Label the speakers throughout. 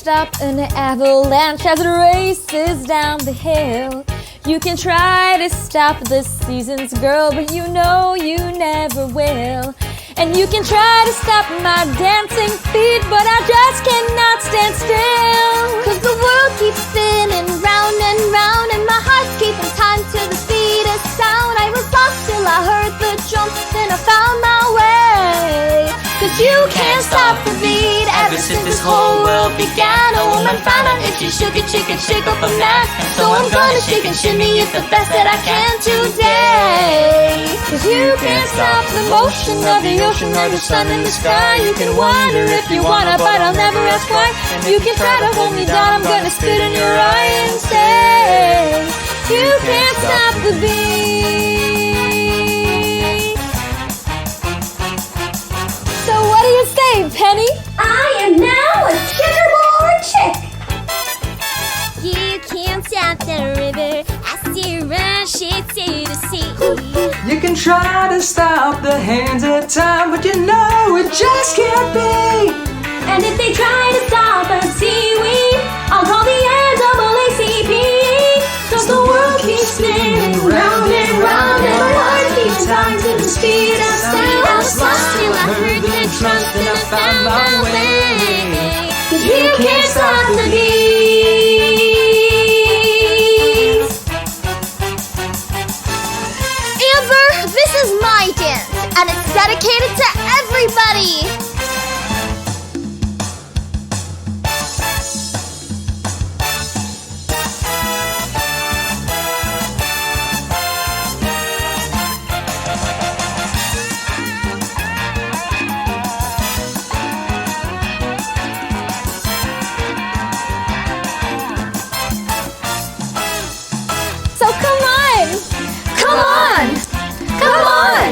Speaker 1: stop an avalanche as it races down the hill. You can try to stop the seasons, girl, but you know you never will. And you can try to stop my dancing feet, but I just cannot stand still.
Speaker 2: 'Cause the world keeps spinning round and round, and my heart's keeping time to the speed of sound. I was lost till I heard the drum, then I found my way. 'Cause you can't stop the beat ever since this whole world began. A woman found an itchy, shook it, shake up a man. So I'm gonna shake and shimmy it the best that I can today.
Speaker 1: 'Cause you can't stop the motion of the ocean or the sun in the sky. You can wonder if you wanna, but I'll never ask why. You can try to hold me down, I'm gonna spit in your eye and say, you can't stop the beat. So what do you say, Penny?
Speaker 2: I am now a checkerboard chick. You can't stop the river, I see rush it to the sea.
Speaker 3: You can try to stop the hands of time, but you know it just can't be.
Speaker 2: And if they try to stop us seaweed, I'll call the NAACP. 'Cause the world keeps spinning round and round, and my heart keeps time to the speed of sound. I was lost till I heard the drums, then I found my way. 'Cause you can't stop the beat. Amber, this is my dance, and it's dedicated to everybody.
Speaker 1: So come on! Come on! Come on!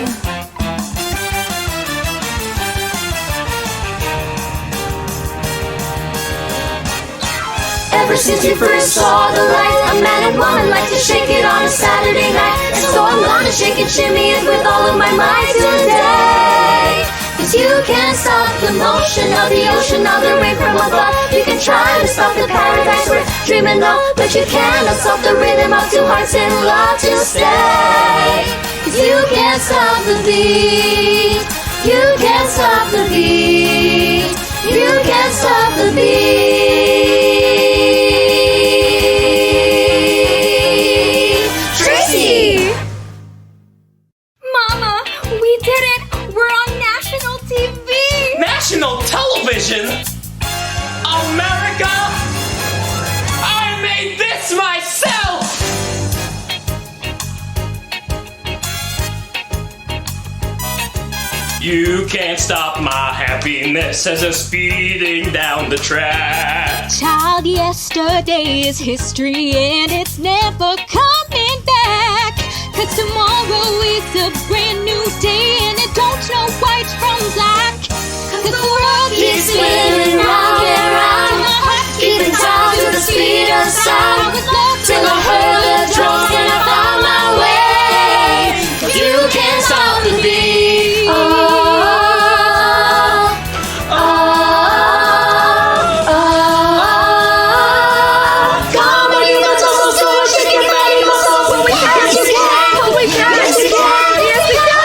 Speaker 2: Ever since you first saw the light, a man and woman like to shake it on a Saturday night. And so I'm gonna shake and shimmy it with all of my might today. 'Cause you can't stop the motion of the ocean or the rain from above. You can try to stop the paradise we're dreaming of, but you cannot stop the rhythm of two hearts in love to stay. 'Cause you can't stop the beat. You can't stop the beat. You can't stop the beat. Tracy!
Speaker 1: Mama, we did it! We're on national TV!
Speaker 3: National television? America? I made this myself! You can't stop my happiness as I'm speeding down the track.
Speaker 4: Child, yesterday is history and it's never coming back. 'Cause tomorrow is a brand new day and it don't know white from black. 'Cause the world
Speaker 2: Keeps spinning round and round, keeping time to the speed of sound. Till I heard the drums and I found my way. 'Cause you can't stop the beat. Oh, oh, oh, oh. Come on, you know, so shake your body, muscle. Yes, you can. Yes, you can. Yes, you can.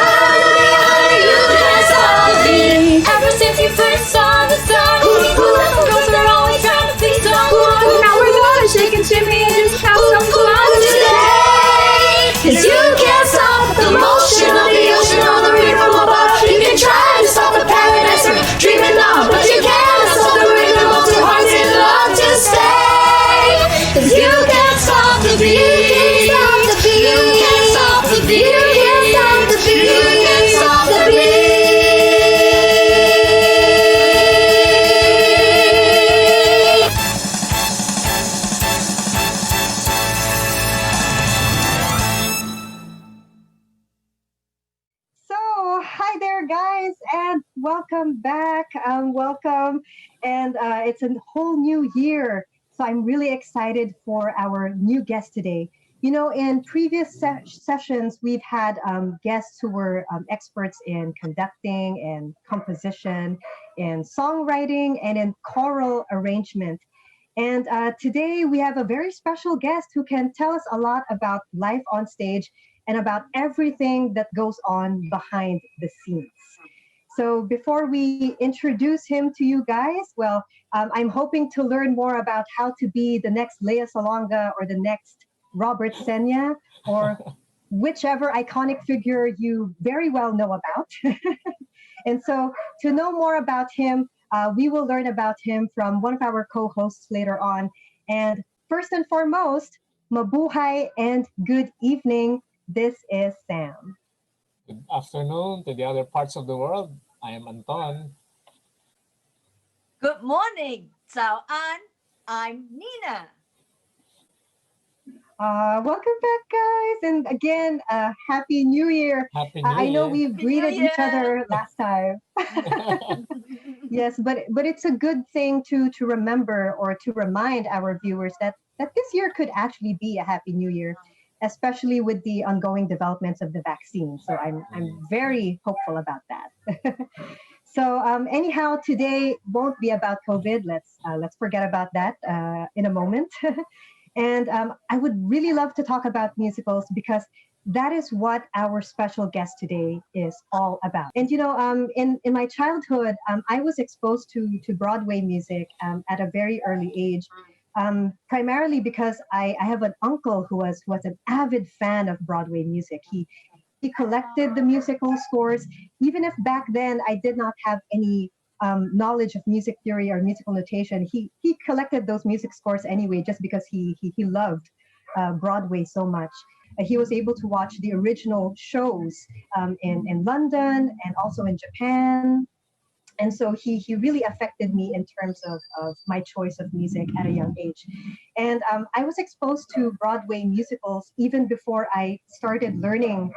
Speaker 2: You can't stop the beat. Ever since you first saw the sun, girls are always trying to please some. Now we're gonna shake and shimmy and just have some fun today. 'Cause you can't stop the motion of the ocean or the rain from above. You can try to stop the paradise we're dreaming of, but you can't stop the rhythm of two hearts in love to stay. 'Cause you can't stop the beat. You can't stop the beat. You can't stop the beat. You can't stop the beat.
Speaker 5: So, hi there, guys, and welcome back. Welcome, and it's a whole new year. So I'm really excited for our new guest today. You know, in previous sessions, we've had guests who were experts in conducting and composition, in songwriting, and in choral arrangement. And today we have a very special guest who can tell us a lot about life on stage and about everything that goes on behind the scenes. So before we introduce him to you guys, well, I'm hoping to learn more about how to be the next Lea Salonga or the next Robert Senya or whichever iconic figure you very well know about. And so to know more about him, we will learn about him from one of our co-hosts later on. And first and foremost, mabuhay and good evening. This is Sam.
Speaker 6: Good afternoon to the other parts of the world. I am Anton.
Speaker 2: Good morning, Cao An. I'm Nina.
Speaker 5: Welcome back, guys. And again, Happy New Year.
Speaker 6: Happy New
Speaker 5: I know
Speaker 6: Year.
Speaker 5: we've
Speaker 2: Happy New
Speaker 5: greeted each
Speaker 2: Year.
Speaker 5: other last time. Yes, but it's a good thing to remember or to remind our viewers that this year could actually be a Happy New Year, especially with the ongoing developments of the vaccine. So I'm very hopeful about that. So anyhow, today won't be about COVID. Let's forget about that in a moment. And I would really love to talk about musicals because that is what our special guest today is all about. And you know, in my childhood, I was exposed to Broadway music at a very early age, primarily because I have an uncle who was an avid fan of Broadway music. He collected the musical scores, even if back then I did not have any knowledge of music theory or musical notation. He collected those music scores anyway, just because he loved Broadway so much. He was able to watch the original shows in London and also in Japan. And so he really affected me in terms of my choice of music at a young age. And I was exposed to Broadway musicals even before I started learning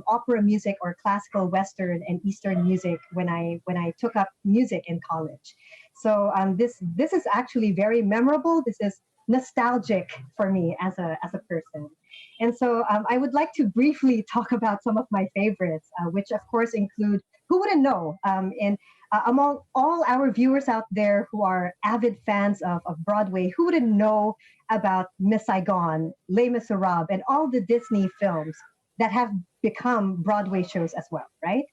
Speaker 5: opera music or classical Western and Eastern music when I took up music in college. So this is actually very memorable. This is nostalgic for me as a person. And so I would like to briefly talk about some of my favorites, which of course include who wouldn't know in among all our viewers out there who are avid fans of Broadway, who wouldn't know about Miss Saigon, Les Miserables, and all the Disney films that have become Broadway shows as well, right?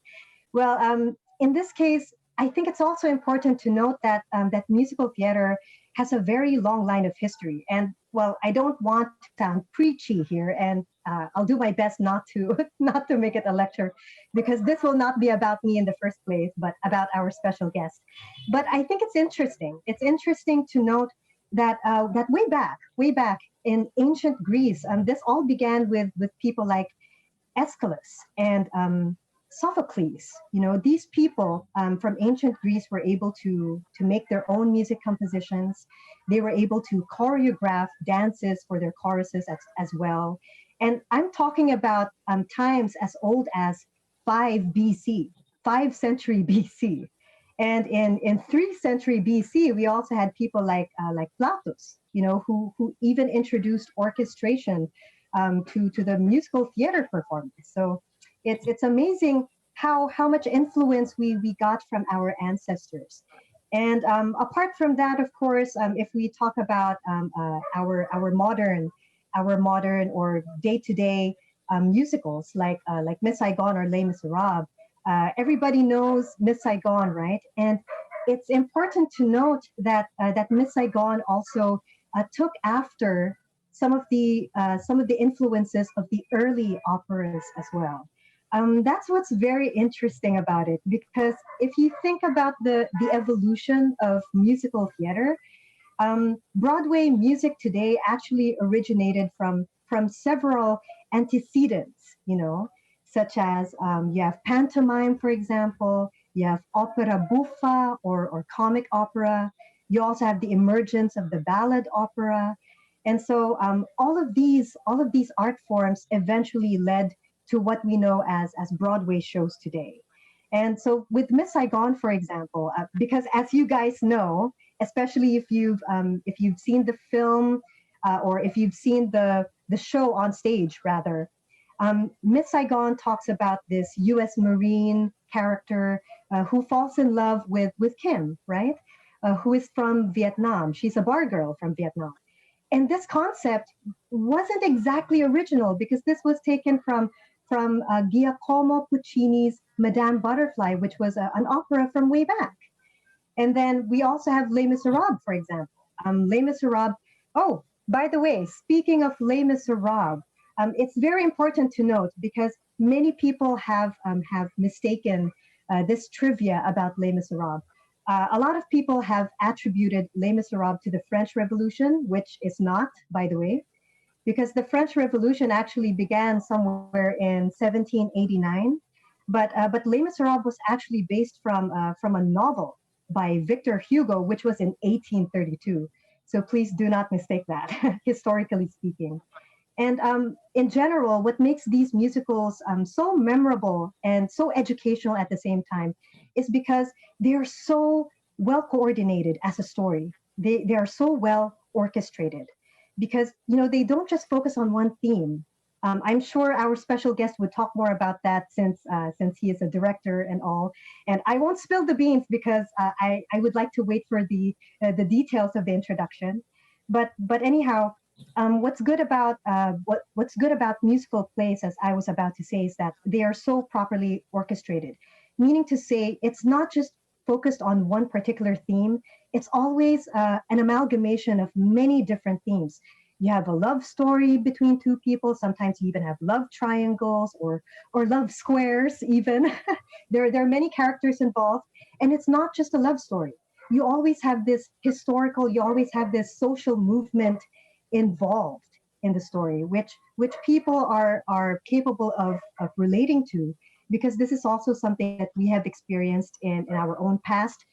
Speaker 5: Well, in this case, I think it's also important to note that that musical theater has a very long line of history. And well, I don't want to sound preachy here, and I'll do my best not to not to make it a lecture, because this will not be about me in the first place, but about our special guest. But I think it's interesting. It's interesting to note that that way back in ancient Greece, this all began with people like Aeschylus and Sophocles. You know, these people from ancient Greece were able to make their own music compositions. They were able to choreograph dances for their choruses as well. And I'm talking about times as old as 5 BC, 5th century BC. And in 3rd century BC, we also had people like Plautus, you know, who even introduced orchestration to the musical theater performance. So it's amazing how much influence we got from our ancestors. And apart from that, of course, if we talk about our modern or day-to-day musicals like Miss Saigon or Les Miserables, everybody knows Miss Saigon, right? And it's important to note that that Miss Saigon also took after some of the influences of the early operas as well. That's what's very interesting about it, because if you think about the evolution of musical theater, Broadway music today actually originated from several antecedents, you know, such as you have pantomime, for example, you have opera buffa or comic opera. You also have the emergence of the ballad opera. And so all of these art forms eventually led to what we know as Broadway shows today. And so with Miss Saigon, for example, because as you guys know, especially if you've seen the film or if you've seen the show on stage rather, Miss Saigon talks about this U.S. Marine character who falls in love with Kim, right? who is from Vietnam. She's a bar girl from Vietnam. And this concept wasn't exactly original because this was taken from Giacomo Puccini's Madame Butterfly, which was an opera from way back. And then we also have Les Miserables, for example. Les Miserables. Oh, by the way, speaking of Les Miserables, it's very important to note because many people have mistaken this trivia about Les Miserables. A lot of people have attributed Les Miserables to the French Revolution, which is not, by the way, because the French Revolution actually began somewhere in 1789. But Les Miserables was actually based from a novel by Victor Hugo, which was in 1832. So please do not mistake that, historically speaking. And in general, what makes these musicals so memorable and so educational at the same time is because they are so well coordinated as a story. They are so well orchestrated because they don't just focus on one theme. I'm sure our special guest would talk more about that since he is a director and all. And I won't spill the beans because I would like to wait for the details of the introduction. But anyhow, what's good about musical plays, as I was about to say, is that they are so properly orchestrated. Meaning to say, it's not just focused on one particular theme. It's always an amalgamation of many different themes. You have a love story between two people. Sometimes you even have love triangles or love squares. Even there are many characters involved, and it's not just a love story. You always have this historical. You always have this social movement involved in the story, which people are capable of relating to, because this is also something that we have experienced in our own past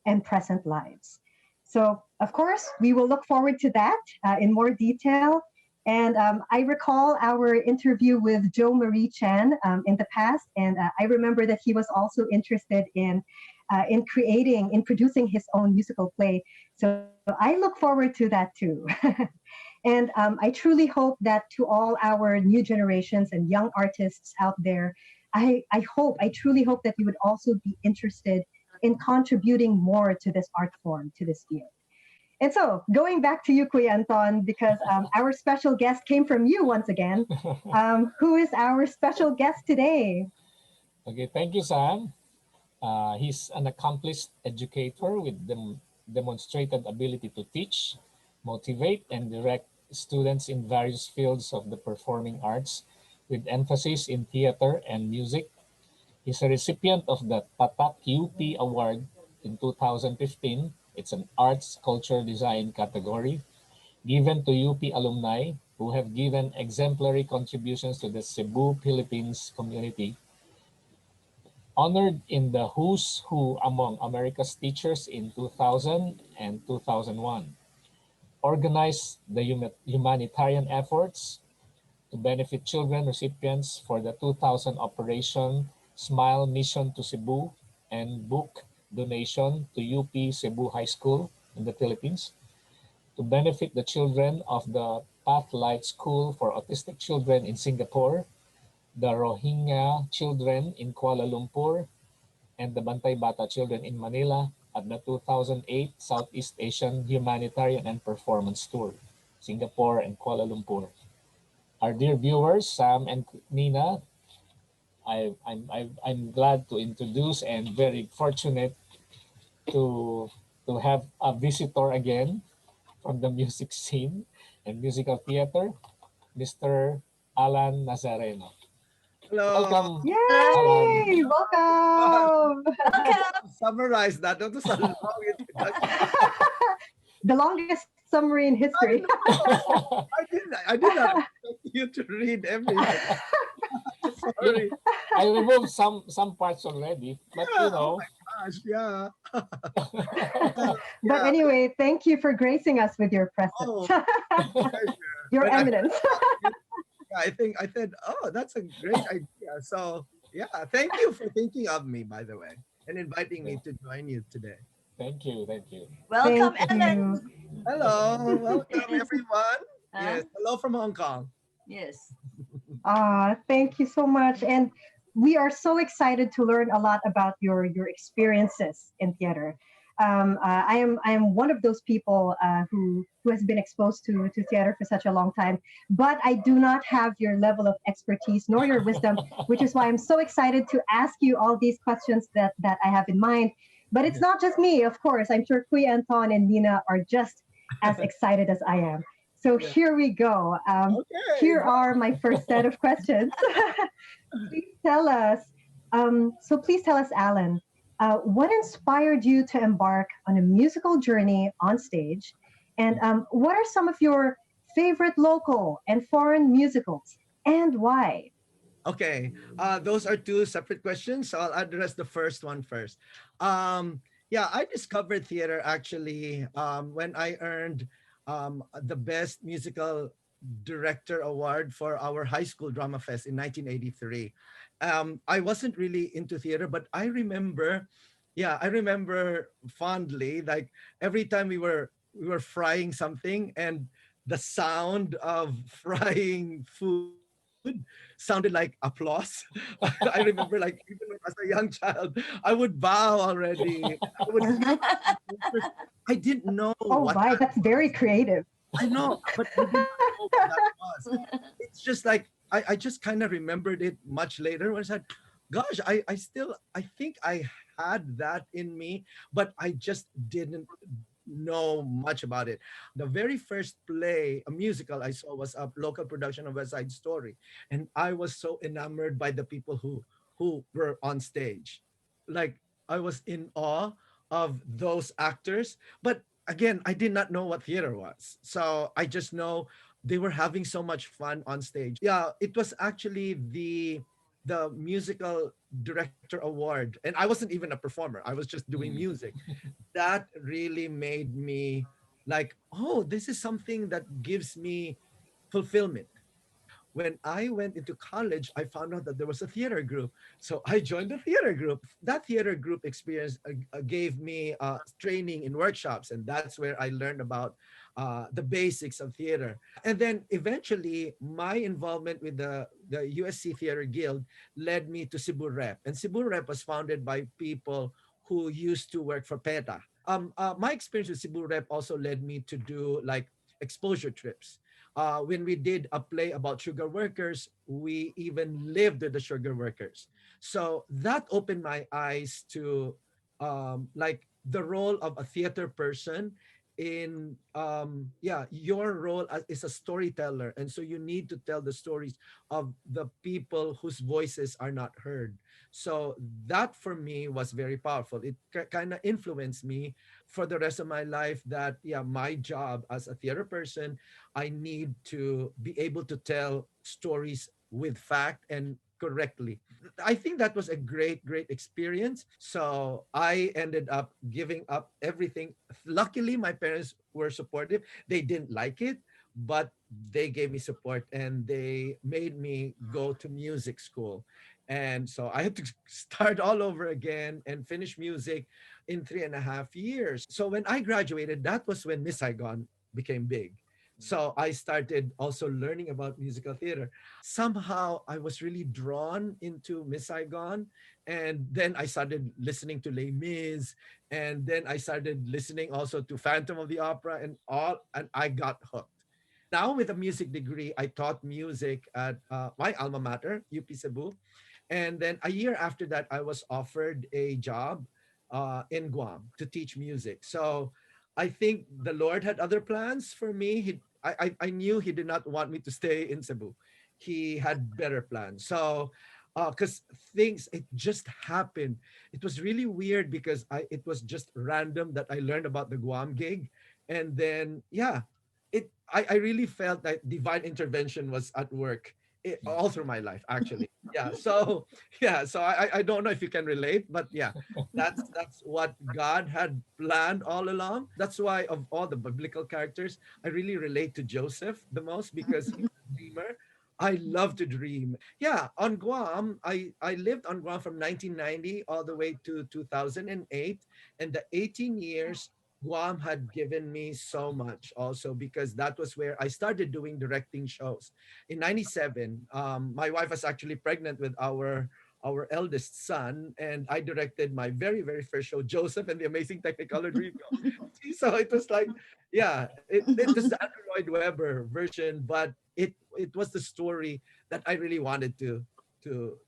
Speaker 5: and present lives. So, of course, we will look forward to that in more detail. And I recall our interview with Joe Marie Chan in the past, and I remember that he was also interested in producing his own musical play. So I look forward to that too. And I truly hope that to all our new generations and young artists out there, I truly hope that you would also be interested in contributing more to this art form, to this field. And so, going back to you, Kuya Anton, because our special guest came from you once again. Who is our special guest today?
Speaker 6: Okay, thank you, Sam. He's an accomplished educator with demonstrated ability to teach, motivate, and direct students in various fields of the performing arts, with emphasis in theater and music. He's a recipient of the Tatak UP Award in 2015. It's an arts culture design category given to UP alumni who have given exemplary contributions to the Cebu, Philippines community. Honored in the Who's Who among America's teachers in 2000 and 2001. Organized the humanitarian efforts to benefit children recipients for the 2000 Operation Smile Mission to Cebu and book donation to UP Cebu High School in the Philippines, to benefit the children of the Pathlight School for Autistic Children in Singapore, the Rohingya children in Kuala Lumpur, and the Bantay Bata children in Manila at the 2008 Southeast Asian Humanitarian and Performance Tour, Singapore and Kuala Lumpur. Our dear viewers, Sam and Nina, I'm glad to introduce and very fortunate to have a visitor again from the music scene and musical theater, Mr. Alan Nazareno.
Speaker 7: Hello.
Speaker 6: Welcome, Alan.
Speaker 5: Yay! Welcome.
Speaker 7: Summarize that. That was a long introduction.
Speaker 5: The longest summary in history.
Speaker 7: I did not expect you to read everything. Sorry.
Speaker 6: I removed some parts already, but you know.
Speaker 7: Gosh, yeah.
Speaker 5: But anyway, thank you for gracing us with your presence.
Speaker 7: Pleasure.
Speaker 5: Your
Speaker 7: But
Speaker 5: eminence.
Speaker 7: I think I said, oh, that's a great idea. So yeah, thank you for thinking of me, by the way, and inviting me to join you today.
Speaker 6: Thank you, thank you.
Speaker 2: Welcome,
Speaker 5: Thank
Speaker 2: Ellen.
Speaker 5: you.
Speaker 7: Hello, welcome everyone.
Speaker 2: Huh?
Speaker 7: Yes, hello from Hong Kong.
Speaker 2: Yes.
Speaker 5: Thank you so much. And we are so excited to learn a lot about your experiences in theater. I am one of those people who has been exposed to theater for such a long time, but I do not have your level of expertise nor your wisdom, which is why I'm so excited to ask you all these questions that I have in mind. But it's not just me, of course. I'm sure Kuya Anton and Nina are just as excited as I am. So
Speaker 7: Yeah.
Speaker 5: here we go.
Speaker 7: Okay.
Speaker 5: Here are my first set of questions. Please tell us. Please tell us, Alan, what inspired you to embark on a musical journey on stage, and what are some of your favorite local and foreign musicals, and why?
Speaker 7: Okay. Those are two separate questions. So I'll address the first one first. Yeah, I discovered theater actually when I earned the Best Musical Director Award for our high school drama fest in 1983. I wasn't really into theater, but I remember fondly, like every time we were frying something and the sound of frying food sounded like applause. I remember like even as a young child, I would bow already. I would I didn't know
Speaker 5: Oh
Speaker 7: what
Speaker 5: my,
Speaker 7: that
Speaker 5: that's very
Speaker 7: was.
Speaker 5: creative.
Speaker 7: I know, but I didn't know what that was. It's just like I just kind of remembered it much later when I said, gosh, I think I had that in me, but I just didn't know much about it. The very first play, a musical I saw was a local production of West Side Story. And I was so enamored by the people who were on stage. Like I was in awe of those actors. But again, I did not know what theater was. So I just know they were having so much fun on stage. Yeah, it was actually the musical director award, and I wasn't even a performer. I was just doing
Speaker 6: Mm.
Speaker 7: music. That really made me like, oh, this is something that gives me fulfillment. When I went into college, I found out that there was a theater group. So I joined the theater group. That theater group experience gave me training in workshops, and that's where I learned about the basics of theater. And then eventually, my involvement with the USC Theater Guild led me to Cebu Rep. And Cebu Rep was founded by people who used to work for PETA. My experience with Cebu Rep also led me to do like exposure trips. When we did a play about sugar workers, we even lived with the sugar workers. So that opened my eyes to like the role of a theater person in your role is a storyteller, and so you need to tell the stories of the people whose voices are not heard. So that for me was very powerful. It kind of influenced me for the rest of my life, that my job as a theater person, I need to be able to tell stories with fact and correctly. I think that was a great experience. So I ended up giving up everything. Luckily, my parents were supportive. They didn't like it, but they gave me support and they made me go to music school. And so I had to start all over again and finish music in 3.5 years. So when I graduated, that was when Miss Saigon became big. So I started also learning about musical theater. Somehow I was really drawn into Miss Saigon. And then I started listening to Les Mis. And then I started listening also to Phantom of the Opera and I got hooked. Now with a music degree, I taught music at my alma mater, UP Cebu. And then a year after that, I was offered a job in Guam to teach music. So I think the Lord had other plans for me. I knew He did not want me to stay in Cebu. He had better plans. So, because things, it just happened. It was really weird because it was just random that I learned about the Guam gig. And then, I really felt that divine intervention was at work all through my life, actually. So I don't know if you can relate, but that's what God had planned all along. That's why of all the biblical characters, I really relate to Joseph the most because he's a dreamer. I love to dream. Yeah, on Guam, I lived on Guam from 1990 all the way to 2008, and the 18 years Guam had given me so much also because that was where I started doing directing shows. In 97, my wife was actually pregnant with our our eldest son, and I directed my very first show, Joseph and the Amazing Technicolor Dreamcoat. So it was like, yeah, it was the Andrew Lloyd Webber version, but it was the story that I really wanted to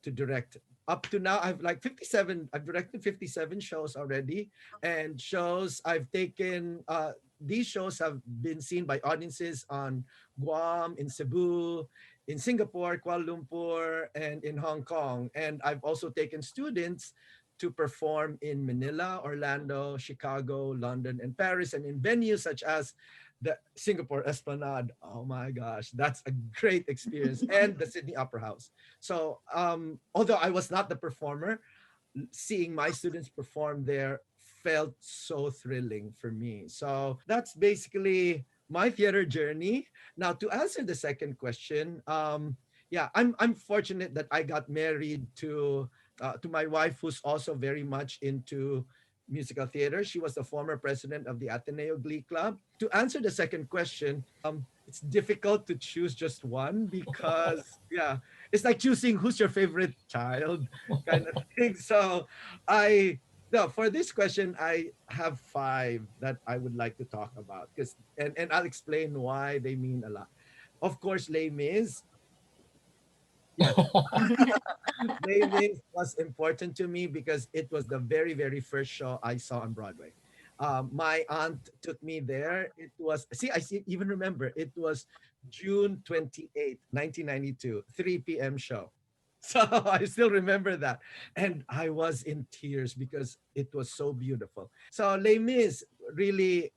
Speaker 7: direct. Up to now, I've like 57. I've directed 57 shows already, and shows I've taken. These shows have been seen by audiences on Guam, in Cebu, in Singapore, Kuala Lumpur, and in Hong Kong. And I've also taken students to perform in Manila, Orlando, Chicago, London, and Paris, and in venues such as the Singapore Esplanade. Oh my gosh, that's a great experience, and the Sydney Opera House. So, although I was not the performer, seeing my students perform there felt so thrilling for me. So that's basically my theater journey. Now, to answer the second question, yeah, I'm fortunate that I got married to my wife, who's also very much into musical theater. She was the former president of the Ateneo Glee Club. To answer the second question, it's difficult to choose just one because, yeah, it's like choosing who's your favorite child kind of thing. So I no, for this question, I have five that I would like to talk about because and I'll explain why they mean a lot. Of course, Les Mis. Yeah, Les Mis was important to me because it was the very first show I saw on Broadway. My aunt took me there. It was even remember it was June 28th, 1992, 3 p.m. show. So I still remember that. And I was in tears because it was so beautiful. So Les Mis really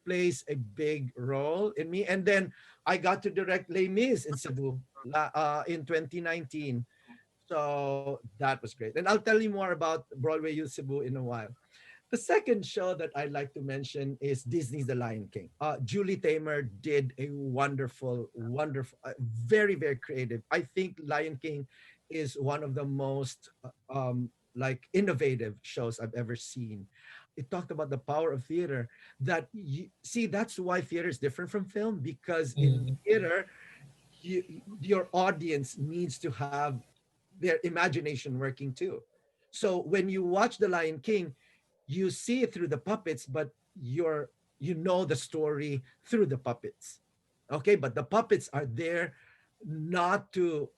Speaker 7: plays a big role in me. And then I got to direct Les Mis in Cebu in 2019. So that was great. And I'll tell you more about Broadway Youth Cebu in a while. The second show that I'd like to mention is Disney's The Lion King. Julie Taymor did a wonderful, very creative. I think Lion King is one of the most like innovative shows I've ever seen. It talked about the power of theater. See, that's why theater is different from film because in
Speaker 6: Mm,
Speaker 7: theater, your audience needs to have their imagination working too. So when you watch The Lion King, you see it through the puppets, but you know the story through the puppets. Okay, but the puppets are there not to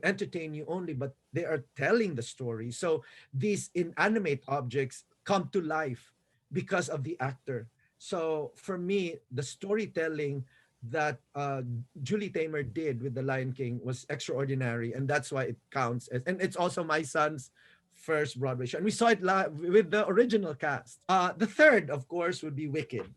Speaker 7: entertain you only, but they are telling the story. So these inanimate objects come to life because of the actor. So for me, the storytelling that Julie Taymor did with The Lion King was extraordinary, and that's why it counts. And it's also my son's first Broadway show, and we saw it live with the original cast. The third, of course, would be Wicked.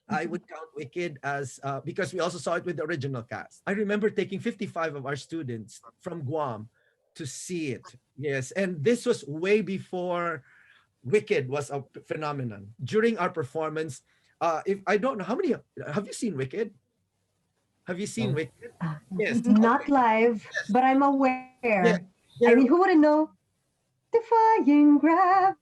Speaker 7: I would count Wicked as because we also saw it with the original cast. I remember taking 55 of our students from Guam to see it. Yes, and this was way before Wicked was a phenomenon. During our performance, if I don't know how many have you seen Wicked? Have you seen
Speaker 6: no.
Speaker 7: Wicked? Yes.
Speaker 5: Not
Speaker 7: Okay.
Speaker 5: live,
Speaker 7: Yes.
Speaker 5: but I'm aware.
Speaker 7: Yeah.
Speaker 5: I mean,
Speaker 7: There.
Speaker 5: who wouldn't know? Defying
Speaker 7: Yeah.
Speaker 5: gravity.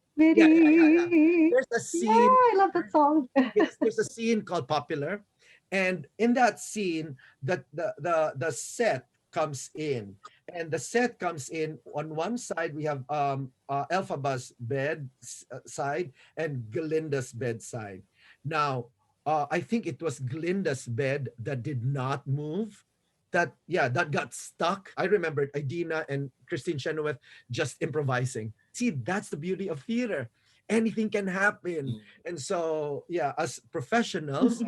Speaker 7: There's a
Speaker 5: Yeah,
Speaker 7: scene.
Speaker 5: I love that song.
Speaker 7: Yes, there's a scene called Popular, and in that scene, the set comes in, and the set comes in. On one side, we have Elphaba's bed side and Galinda's bed side. Now, I think it was Glinda's bed that did not move. That got stuck. I remember Idina and Christine Chenoweth just improvising. See, that's the beauty of theater. Anything can happen.
Speaker 6: Mm.
Speaker 7: And so, yeah, as professionals,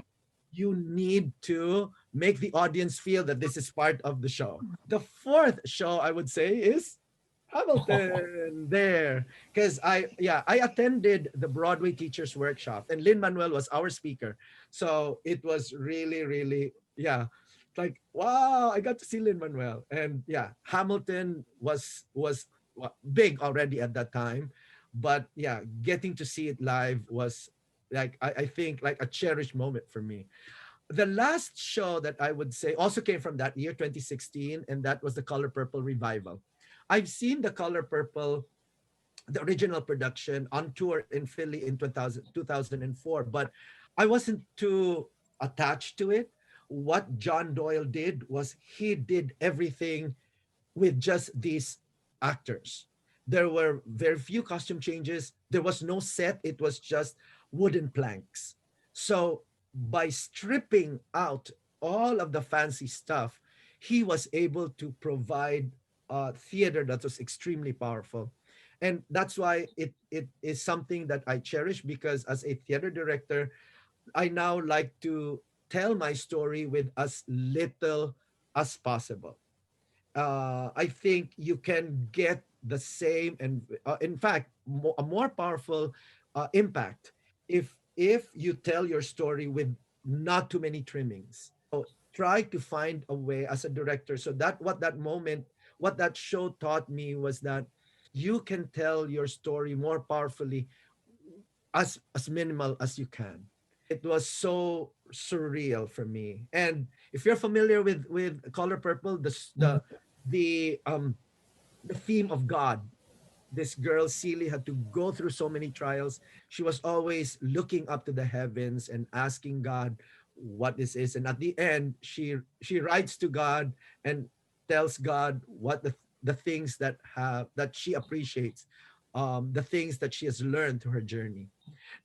Speaker 7: you need to make the audience feel that this is part of the show. The fourth show I would say is Hamilton there. Because I attended the Broadway Teachers Workshop and Lin Manuel was our speaker. So it was really, yeah, like wow, I got to see Lin Manuel. And yeah, Hamilton was big already at that time. But yeah, getting to see it live was like I think like a cherished moment for me. The last show that I would say also came from that year, 2016, and that was the Color Purple revival. I've seen the Color Purple, the original production, on tour in Philly in 2004, but I wasn't too attached to it. What John Doyle did was he did everything with just these actors. There were very few costume changes. There was no set. It was just wooden planks. So by stripping out all of the fancy stuff, he was able to provide theater that was extremely powerful. And that's why it is something that I cherish, because as a theater director, I now like to tell my story with as little as possible. I think you can get the same, and in fact, a more powerful impact if you tell your story with not too many trimmings. So try to find a way as a director. So that what that show taught me was that you can tell your story more powerfully as minimal as you can. It was so surreal for me. And if you're familiar with Color Purple, the theme of God, this girl Celie had to go through so many trials. She was always looking up to the heavens and asking God what this is. And at the end, she writes to God and tells God what the things that she appreciates, the things that she has learned through her journey.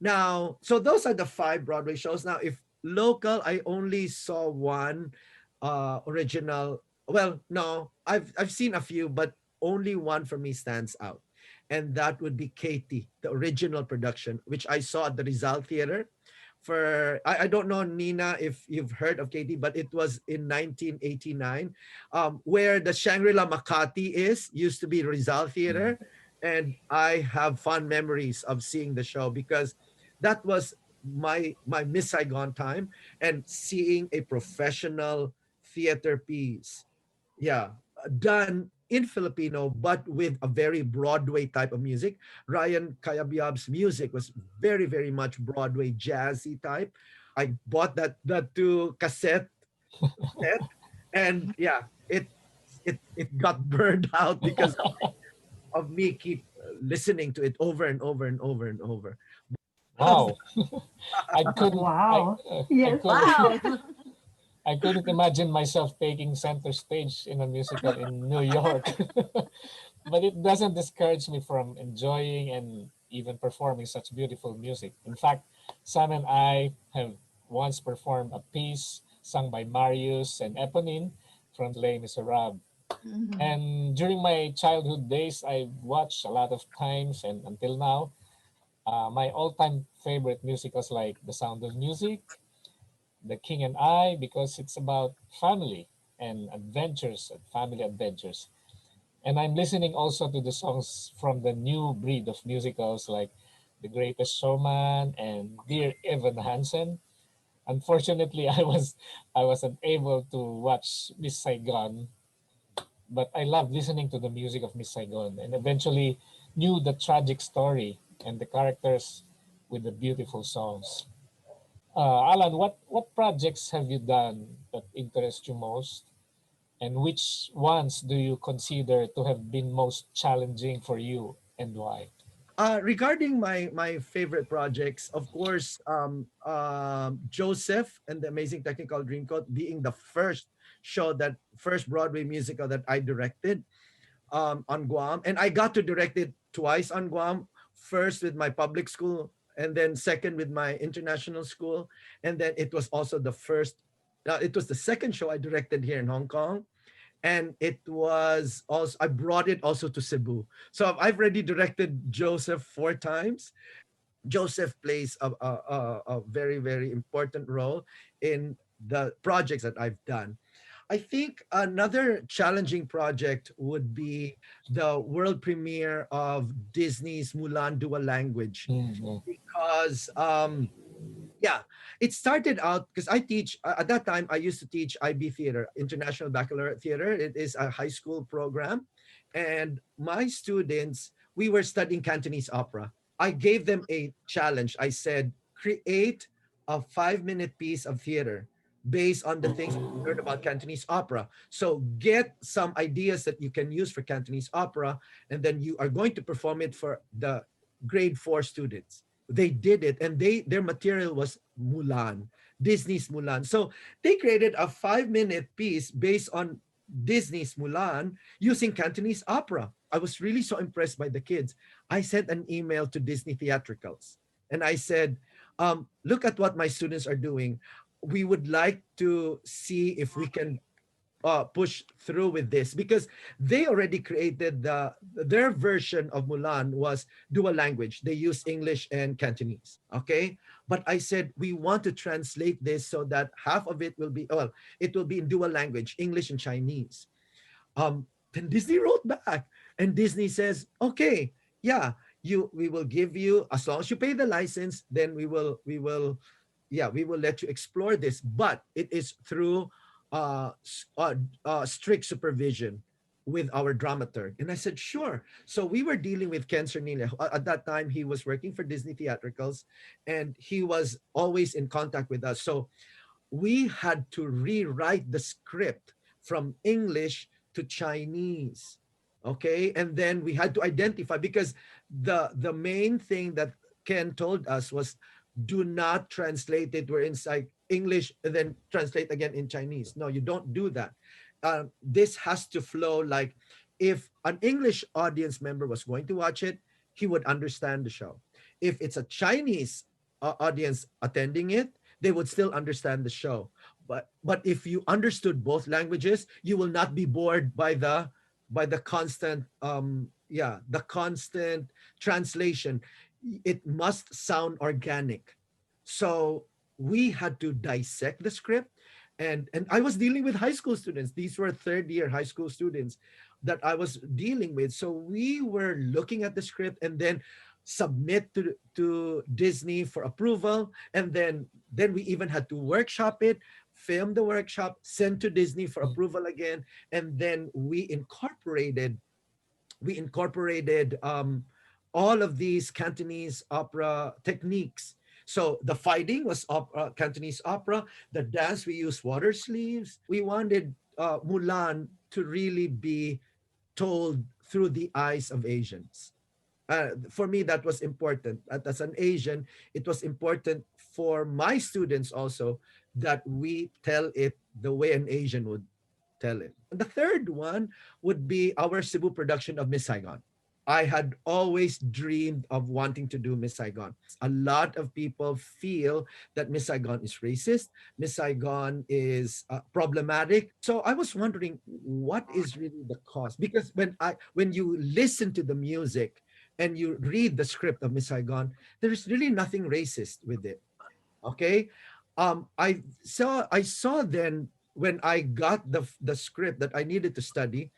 Speaker 7: Now, so those are the five Broadway shows. Now, if local, I only saw one original. Well, no, I've seen a few, but only one for me stands out, and that would be Katie, the original production, which I saw at the Rizal Theater. I don't know, Nina, if you've heard of Katie, but it was in 1989, where the Shangri-La Makati used to be Rizal Theater, and I have fond memories of seeing the show because that was my Miss Saigon time, and seeing a professional theater piece, yeah, done in Filipino but with a very Broadway type of music. Ryan Kayabyab's music was very, very much Broadway jazzy type. I bought that to cassette set, and yeah, it got burned out because of me keep listening to it over and over and over and over.
Speaker 6: Wow. I couldn't
Speaker 5: Wow.
Speaker 6: I
Speaker 5: Yes.
Speaker 6: couldn't
Speaker 1: Wow.
Speaker 6: I couldn't imagine myself taking center stage in a musical in New York. But it doesn't discourage me from enjoying and even performing such beautiful music. In fact, Sam and I have once performed a piece sung by Marius and Eponine from Les Miserables.
Speaker 1: Mhm.
Speaker 6: And during my childhood days, I watched a lot of times, and until now, my all-time favorite musicals like The Sound of Music, The King and I, because it's about family and adventures and family adventures. And I'm listening also to the songs from the new breed of musicals like The Greatest Showman and Dear Evan Hansen. Unfortunately, I wasn't able to watch Miss Saigon, but I loved listening to the music of Miss Saigon and eventually knew the tragic story and the characters with the beautiful songs. Alan, what projects have you done that interest you most? And which ones do you consider to have been most challenging for you and why?
Speaker 7: Regarding my favorite projects, of course, Joseph and the Amazing Technical Dreamcoat being the first Broadway musical that I directed on Guam, and I got to direct it twice on Guam. First with my public school, and then second with my international school, and then it was also the first. It was the second show I directed here in Hong Kong, and it was also I brought it also to Cebu. So I've already directed Joseph 4 times. Joseph plays a very, very important role in the projects that I've done. I think another challenging project would be the world premiere of Disney's Mulan dual language,
Speaker 6: Mm-hmm.
Speaker 7: because yeah, it started out because I teach at that time. I used to teach IB theater, International Baccalaureate Theater. It is a high school program, and my students, we were studying Cantonese opera. I gave them a challenge. I said, create a 5-minute piece of theater based on the things that you learned about Cantonese opera. So get some ideas that you can use for Cantonese opera, and then you are going to perform it for the grade 4 students. They did it, and their material was Mulan, Disney's Mulan. So they created a 5-minute piece based on Disney's Mulan using Cantonese opera. I was really so impressed by the kids. I sent an email to Disney Theatricals and I said, look at what my students are doing. We would like to see if we can push through with this because they already created their version of Mulan was dual language. They use English and Cantonese. Okay, but I said we want to translate this so that half of it will be it will be in dual language, English and Chinese. Then Disney wrote back, and Disney says, "Okay, yeah, we will give you as long as you pay the license, then we will let you explore this, but it is through strict supervision with our dramaturg." And I said, "Sure." So we were dealing with Ken Cernile. At that time, he was working for Disney Theatricals, and he was always in contact with us. So we had to rewrite the script from English to Chinese. Okay. And then we had to identify because the main thing that Ken told us was do not translate it where inside English and then translate again in Chinese. No, you don't do that. This has to flow like if an English audience member was going to watch it, he would understand the show. If it's a Chinese audience attending it, they would still understand the show. But if you understood both languages, you will not be bored by the constant the constant translation. It must sound organic. So we had to dissect the script, and I was dealing with high school students. These were third year high school students that I was dealing with. So we were looking at the script and then submit to Disney for approval, and then we even had to workshop it, film the workshop, send to Disney for approval again, and then we incorporated all of these Cantonese opera techniques. So the fighting was Cantonese opera. The dance, we used water sleeves. We wanted Mulan to really be told through the eyes of Asians. For me, that was important. As an Asian, it was important for my students also that we tell it the way an Asian would tell it. And the third one would be our Cebu production of Miss Saigon. I had always dreamed of wanting to do Miss Saigon. A lot of people feel that Miss Saigon is racist, Miss Saigon is problematic. So I was wondering what is really the cause? Because when you listen to the music and you read the script of Miss Saigon, there is really nothing racist with it. Okay, I saw then when I got the script that I needed to study.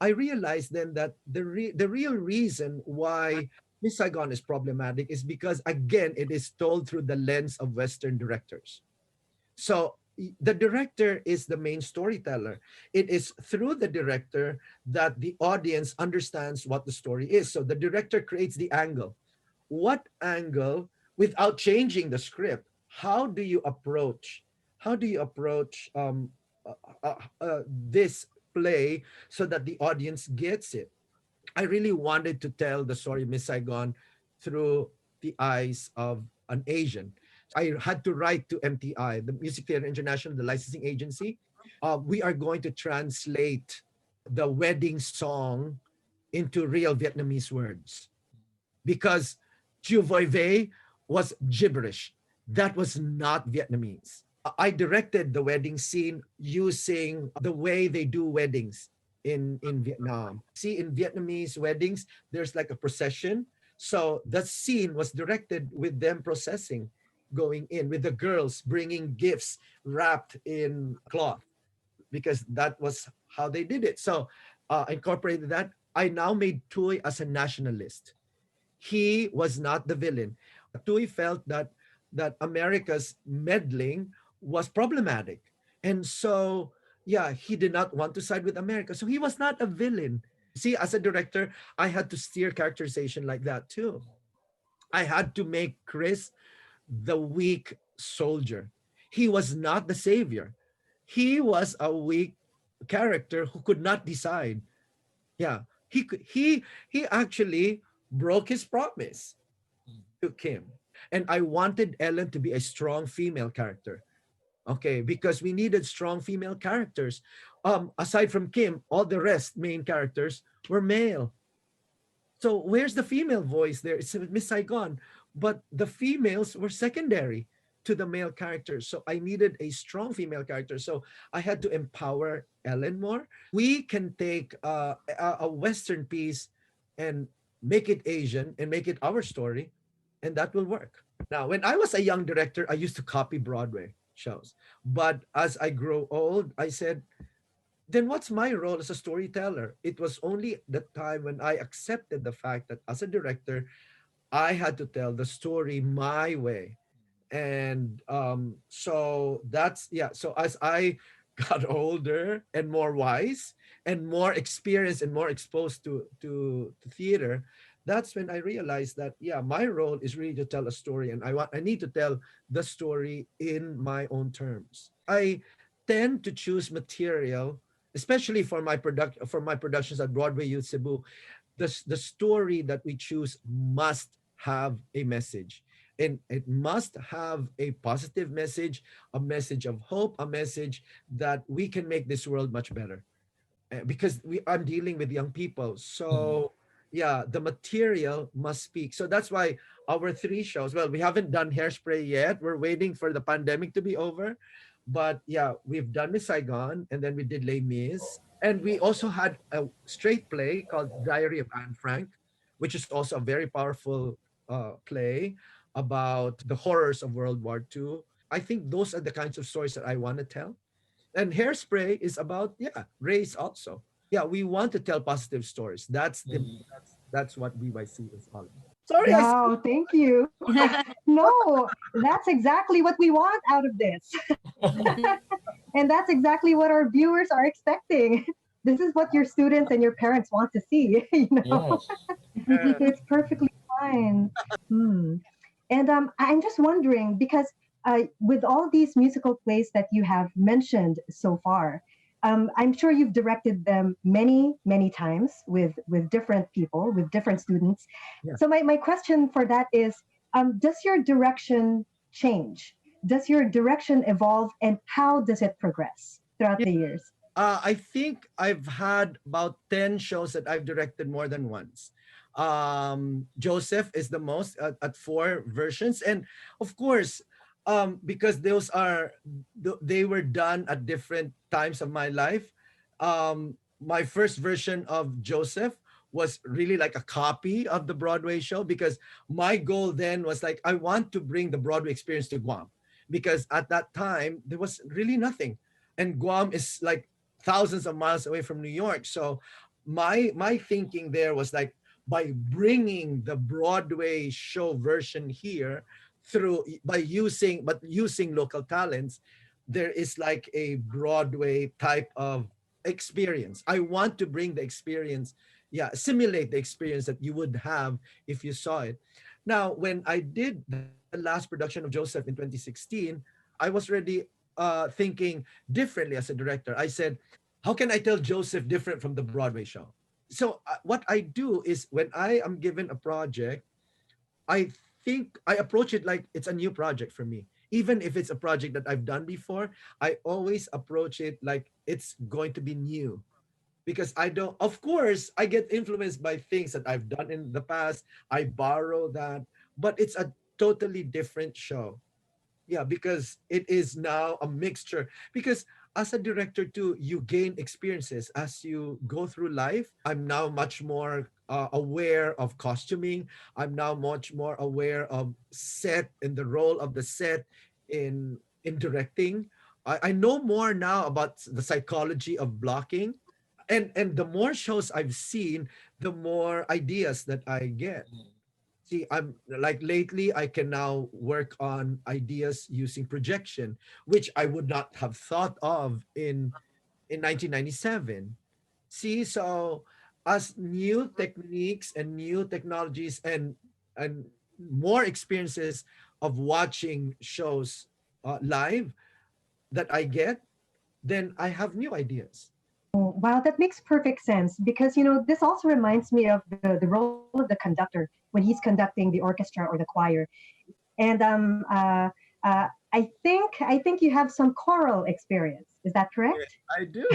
Speaker 7: I realized then that the real reason why Miss Saigon is problematic is because again it is told through the lens of Western directors. So the director is the main storyteller. It is through the director that the audience understands what the story is. So the director creates the angle. What angle without changing the script? How do you approach? How do you approach this play so that the audience gets it? I really wanted to tell the story of Miss Saigon through the eyes of an Asian. I had to write to MTI, the Music Theater International, the licensing agency. We are going to translate the wedding song into real Vietnamese words because Chiu Voi Vei was gibberish. That was not Vietnamese. I directed the wedding scene using the way they do weddings in Vietnam. See, in Vietnamese weddings, there's like a procession. So that scene was directed with them processing, going in, with the girls bringing gifts wrapped in cloth, because that was how they did it. So I incorporated that. I now made Tui as a nationalist. He was not the villain. Tui felt that America's meddling was problematic. And so, yeah, he did not want to side with America. So he was not a villain. See, as a director, I had to steer characterization like that too. I had to make Chris the weak soldier. He was not the savior. He was a weak character who could not decide. Yeah, he actually broke his promise to Kim. And I wanted Ellen to be a strong female character. Okay, because we needed strong female characters. Aside from Kim, all the rest main characters were male. So where's the female voice there? It's Miss Saigon, but the females were secondary to the male characters. So I needed a strong female character. So I had to empower Ellen more. We can take a Western piece and make it Asian and make it our story, and that will work. Now, when I was a young director, I used to copy Broadway shows. But as I grow old, I said, then what's my role as a storyteller? It was only the time when I accepted the fact that as a director, I had to tell the story my way. And so that's, yeah. So as I got older and more wise and more experienced and more exposed to theater, that's when I realized that, yeah, my role is really to tell a story, and I need to tell the story in my own terms. I tend to choose material, especially for my productions at Broadway Youth Cebu. The story that we choose must have a message, and it must have a positive message, a message of hope, a message that we can make this world much better. Because I'm dealing with young people,
Speaker 6: Mhm.
Speaker 7: so yeah, the material must speak. So that's why our three shows, well, we haven't done Hairspray yet, we're waiting for the pandemic to be over, but yeah, we've done Miss Saigon, and then we did Les Mis, and we also had a straight play called Diary of Anne Frank, which is also a very powerful play about the horrors of World War II. I think those are the kinds of stories that I want to tell. And Hairspray is about, yeah, race also. Yeah, we want to tell positive stories.
Speaker 6: Mhm.
Speaker 7: That's what BYC is all about. Sorry, I
Speaker 5: Wow, thank you. No, that's exactly what we want out of this. And that's exactly what our viewers are expecting. This is what your students and your parents want to see, you know.
Speaker 6: Yes.
Speaker 5: It's perfectly fine. Hmm. And I'm just wondering because with all these musical plays that you have mentioned so far, I'm sure you've directed them many, many times with different people, with different students.
Speaker 7: yeah.
Speaker 5: So my question for that is, does your direction change? Does your direction evolve, and how does it progress throughout the years?
Speaker 7: I think I've had about 10 shows that I've directed more than once. Joseph is the most at four versions. And of course, because they were done at different times of my life. My first version of Joseph was really like a copy of the Broadway show, because my goal then was like, I want to bring the Broadway experience to Guam, because at that time there was really nothing, and Guam is like thousands of miles away from New York. So my thinking there was like, by bringing the Broadway show version here through by using local talents, there is like a Broadway type of experience. I want to bring the experience, yeah, simulate the experience that you would have if you saw it. Now, when I did the last production of Joseph in 2016, I was already thinking differently as a director. I said, how can I tell Joseph different from the Broadway show? So what I do is, when I am given a project, I think I approach it like it's a new project for me. Even if it's a project that I've done before, I always approach it like it's going to be new, because I don't, of course, I get influenced by things that I've done in the past. I borrow that, but it's a totally different show. Yeah, because it is now a mixture. Because as a director too, you gain experiences as you go through life. I'm now much more aware of costuming. I'm now much more aware of set and the role of the set in directing. I know more now about the psychology of blocking, and the more shows I've seen, the more ideas that I get. See, I'm like, lately I can now work on ideas using projection, which I would not have thought of in 1997. See, so as new techniques and new technologies and more experiences of watching shows live that I get, then I have new ideas.
Speaker 5: Wow, that makes perfect sense because you know this also reminds me of the role of the conductor when he's conducting the orchestra or the choir. And I think you have some choral experience. Is that
Speaker 7: Yeah,
Speaker 5: correct?
Speaker 7: I do.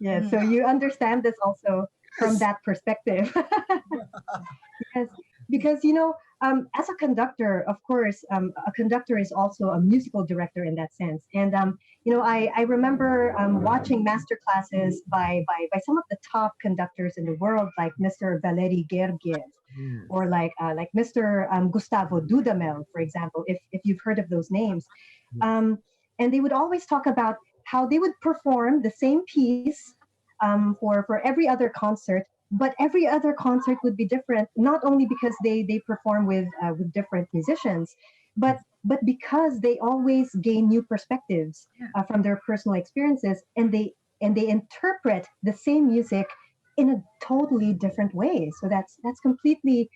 Speaker 5: Yeah. So you understand this also. from
Speaker 7: Yes.
Speaker 5: that perspective. because because as a conductor, of course, a conductor is also a musical director in that sense. And I remember watching master classes by some of the top conductors in the world, like Mr. Valery Gergiev,
Speaker 7: Mm.
Speaker 5: or like Mr. Gustavo Dudamel, for example, if you've heard of those names. um, and they would always talk about how they would perform the same piece for every other concert, but every other concert would be different, not only because they perform with different musicians, but because they always gain new perspectives from their personal experiences, and they interpret the same music in a totally different way. So that's completely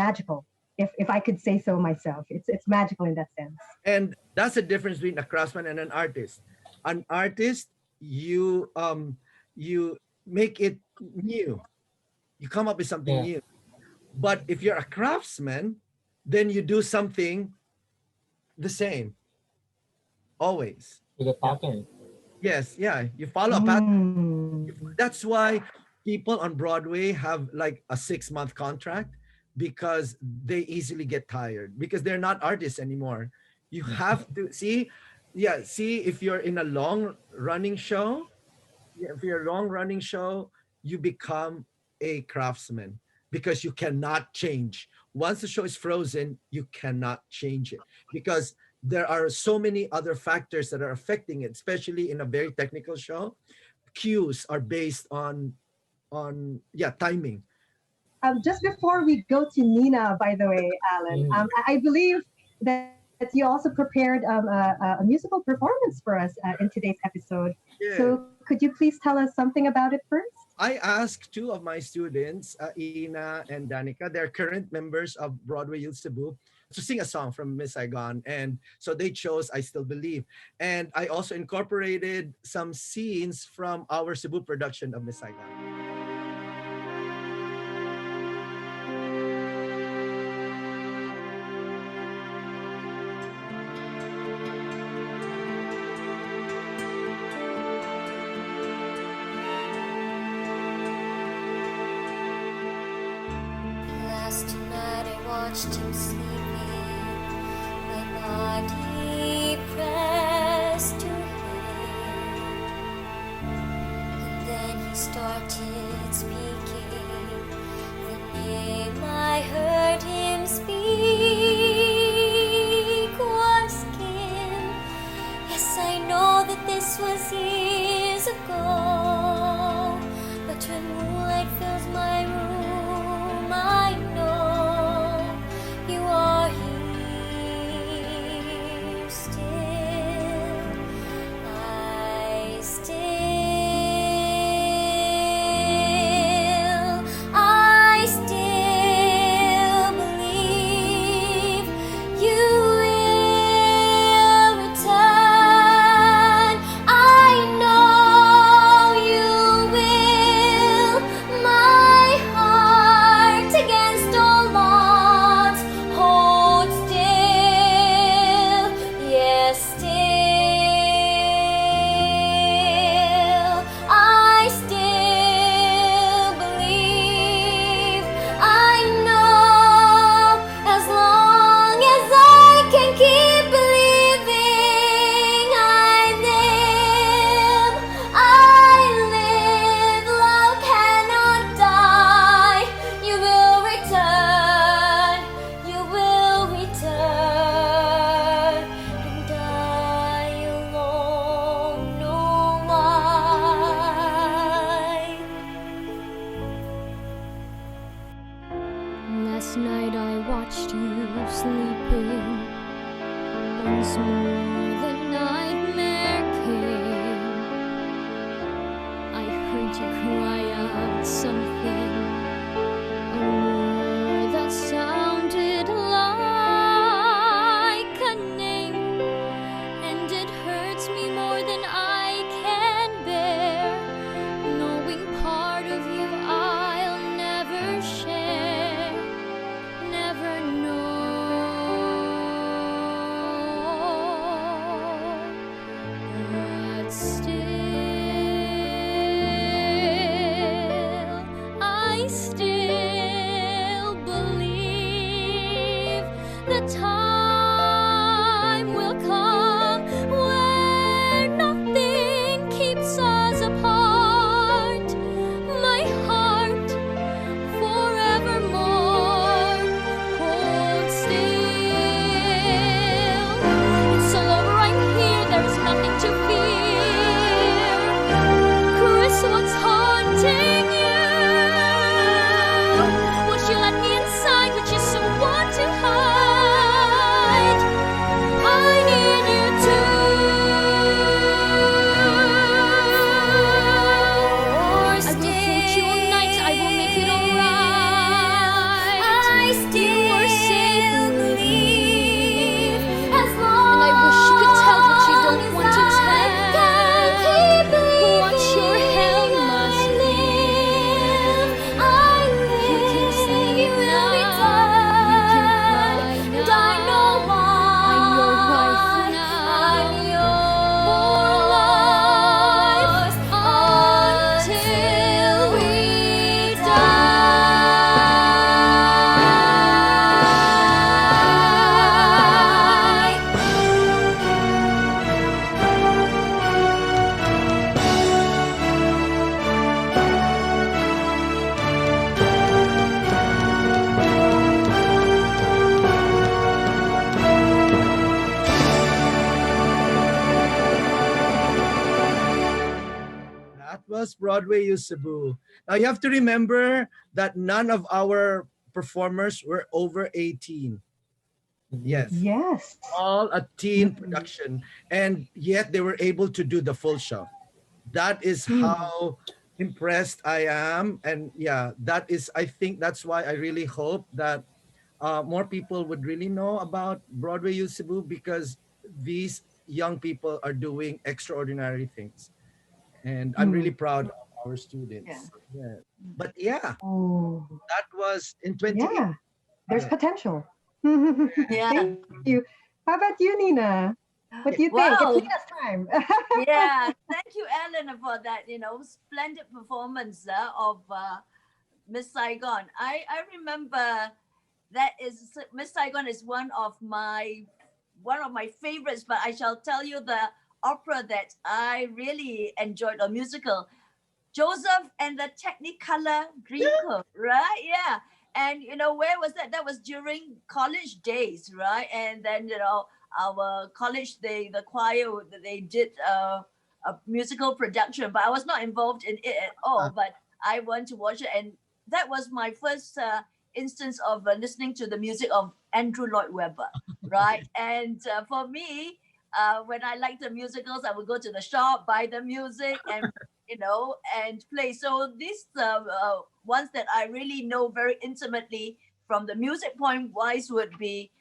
Speaker 5: magical, if I could say so myself. It's magical in that sense.
Speaker 7: And that's the difference between a craftsman and an artist. An artist, you make it new. You come up with something
Speaker 6: Yeah,
Speaker 7: new. But if you're a craftsman, then you do something the same always.
Speaker 6: with a
Speaker 7: Yeah.
Speaker 6: pattern.
Speaker 7: Yes, yeah. You follow a pattern.
Speaker 5: Mm.
Speaker 7: That's why people on Broadway have like a 6-month contract, because they easily get tired because they're not artists anymore. You have to see, yeah, see if you're in a long running show, yeah, if you're a long running show, you become a craftsman because you cannot change. Once the show is frozen, you cannot change it because there are so many other factors that are affecting it, especially in a very technical show. Cues are based on yeah, timing.
Speaker 5: Just before we go to Nina, by the way, Alan,
Speaker 6: Mm.
Speaker 5: I believe that you also prepared a musical performance for us in today's episode. So
Speaker 7: Yeah.
Speaker 5: could you please tell us something about it first?
Speaker 7: I asked two of my students, Ina and Danica, they're current members of Broadway Youth Cebu, to sing a song from muSiCahAn. And so they chose I Still Believe. And I also incorporated some scenes from our Cebu production of muSiCahAn.
Speaker 2: Last night I watched him sleeping, my body pressed to him. And then he started speaking, the name I heard him speak was Kim. Yes, I know that this was years ago, but when moonlight fills my room, I know you are here still. I still believe you will return. I know you will. My heart against all odds hold still. Yes, still. I still believe. I know as long as I can keep believing, I live, love cannot die. You will return, you will return, and I alone know why. Last night I watched you sleeping. Once more the nightmare came. I heard you cry out something, a word that sounded like a name, and it hurts me more than I can bear, knowing part of you I'll never share, never know. But still,
Speaker 7: was Broadway U Cebu. Now you have to remember that none of our performers were over 18. Yes,
Speaker 5: Yes.
Speaker 7: all a teen
Speaker 5: Mm,
Speaker 7: production, and yet they were able to do the full show. That is
Speaker 5: mm,
Speaker 7: how impressed I am, and yeah, that is. I think that's why I really hope that more people would really know about Broadway U Cebu, because these young people are doing extraordinary things, and I'm really
Speaker 5: mm.
Speaker 7: proud of our
Speaker 5: Yeah.
Speaker 7: students. Yeah, but yeah,
Speaker 5: Oh,
Speaker 7: that was in 28.
Speaker 5: yeah. There's
Speaker 7: Yeah.
Speaker 5: potential.
Speaker 2: Yeah.
Speaker 5: Thank you. How about you, Nina? What do you think? It's
Speaker 2: Wow.
Speaker 5: Nina's time.
Speaker 2: Yeah. Thank you, Ellen, for that, splendid performance of Miss Saigon. I remember that is Miss Saigon is one of my favorites, but I shall tell you the opera that I really enjoyed, a musical, Joseph and the Technicolor Dreamcoat, right? Yeah. And where was that? That was during college days, right? And then our college, the choir, they did a musical production, but I was not involved in it at all. But I went to watch it, and that was my first instance of listening to the music of Andrew Lloyd Webber, right? And for me, when I liked the musicals, I would go to the shop, buy the music, and play. So these ones that I really know very intimately from the music point wise would be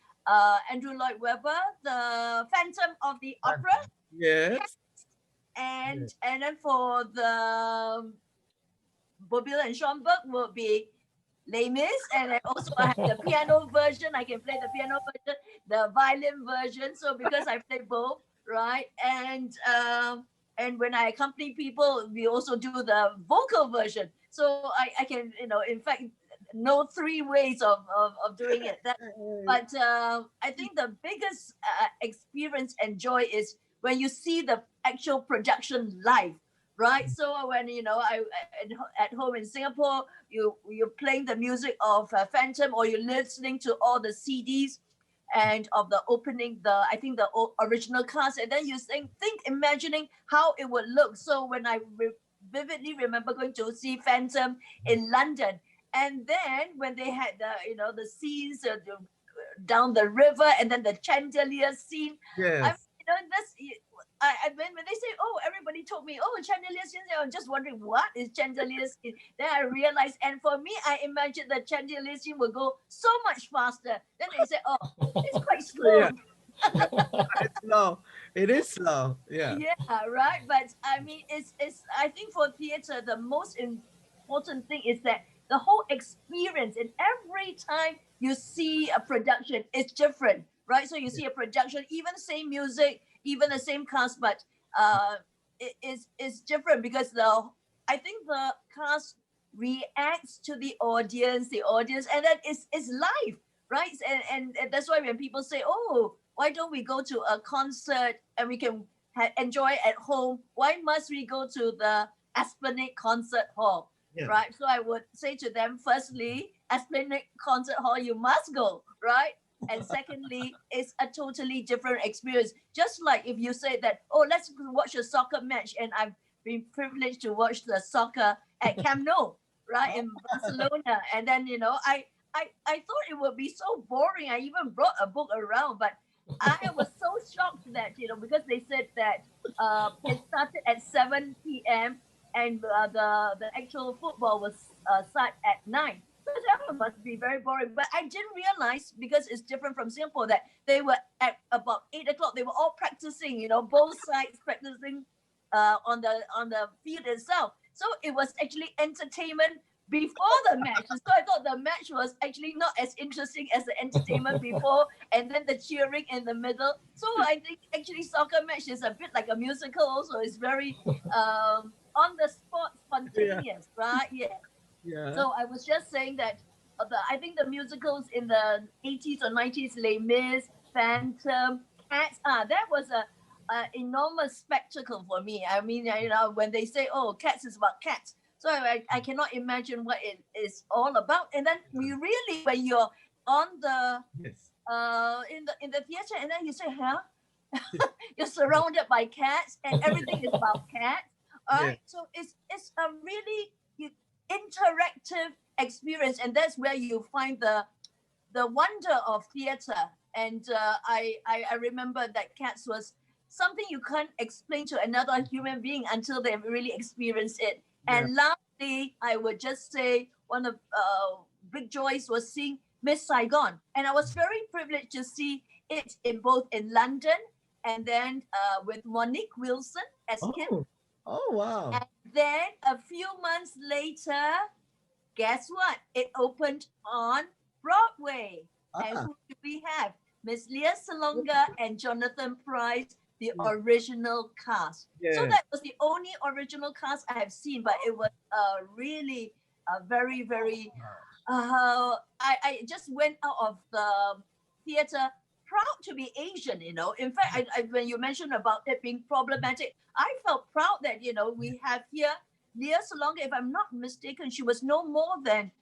Speaker 2: Andrew Lloyd Webber, the Phantom of the Opera,
Speaker 7: Yes. Yeah.
Speaker 2: and then for the Bobille and Schoenberg will be Les Mis, and I also have the piano version. I can play the piano version, the violin version. So because I play both, right? And when I accompany people, we also do the vocal version. So I can, in fact, know three ways of doing it. But I think the biggest experience and joy is when you see the actual production live, right? So when at home in Singapore, you're playing the music of Phantom, or you're listening to all the CDs and of the opening, I think the original cast, and then you think imagining how it would look. So when I vividly remember going to see Phantom in London, and then when they had the scenes down the river, and then the chandelier scene. I
Speaker 7: Yes.
Speaker 2: that's when they say, oh, everybody told me, oh, chandelier scene. I'm just wondering what is chandelier scene. Then I realized, and for me, I imagined the chandelier scene would go so much faster. Then they say, oh, it's quite
Speaker 7: Yeah.
Speaker 2: slow.
Speaker 7: Yeah. It's slow. It is slow. Yeah.
Speaker 2: Yeah, right. But I mean, it's I think for theater, the most important thing is that the whole experience, and every time you see a production, it's different, right? So you see a production, even same music, even the same cast, but it's different because I think the cast reacts to the audience, and then it's live, right? And that's why when people say, oh, why don't we go to a concert and we can enjoy at home? Why must we go to the Esplanade Concert Hall?
Speaker 7: Yeah.
Speaker 2: Right. So I would say to them, firstly, Esplanade Concert Hall, you must go, right? And secondly, it's a totally different experience. Just like if you say that, oh, let's watch a soccer match, and I've been privileged to watch the soccer at Camp Nou, right, in Barcelona. And then, I thought it would be so boring. I even brought a book around, but I was so shocked that, because they said that it started at 7 p.m. and the actual football was start at 9. So I said, oh, it must be very boring. But I didn't realize, because it's different from Singapore, that they were at about 8 o'clock. They were all practicing, both sides practicing on the field itself. So it was actually entertainment before the match. So I thought the match was actually not as interesting as the entertainment before, and then the cheering in the middle. So I think actually soccer match is a bit like a musical. Also, it's very on the spot,
Speaker 7: Yeah.
Speaker 2: spontaneous, right? Yeah.
Speaker 7: Yeah.
Speaker 2: So I was just saying that I think the musicals in the 80s or 90s, Les Mis, Phantom, Cats, that was a enormous spectacle for me. I mean, when they say, oh, Cats is about cats. So I cannot imagine what it is all about. And then you really, when you're on the
Speaker 7: Yes.
Speaker 2: in the theater, and then you say, huh? You're surrounded by cats, and everything is about cats. All
Speaker 7: Yeah.
Speaker 2: right, so it's a really interactive experience, and that's where you find the wonder of theater. And I remember that Cats was something you can't explain to another human being until they really experience it.
Speaker 7: Yeah.
Speaker 2: And lastly, I would just say one of big joys was seeing Miss Saigon, and I was very privileged to see it in both in London and then with Monique Wilson as Kim.
Speaker 7: Oh. Oh wow.
Speaker 2: And then a few months later, guess what? It opened on Broadway. And
Speaker 7: Ah.
Speaker 2: who do we have? Miss Leah Salonga and Jonathan Price, the
Speaker 7: Yeah.
Speaker 2: original cast. So
Speaker 7: Yeah.
Speaker 2: that was the only original cast I have seen, but it was really very, very I just went out of the theater proud to be Asian, you know. In fact, when you mentioned about it being problematic, I felt proud that, you know, we have here Leah Salonga, if I'm not mistaken, she was no more than,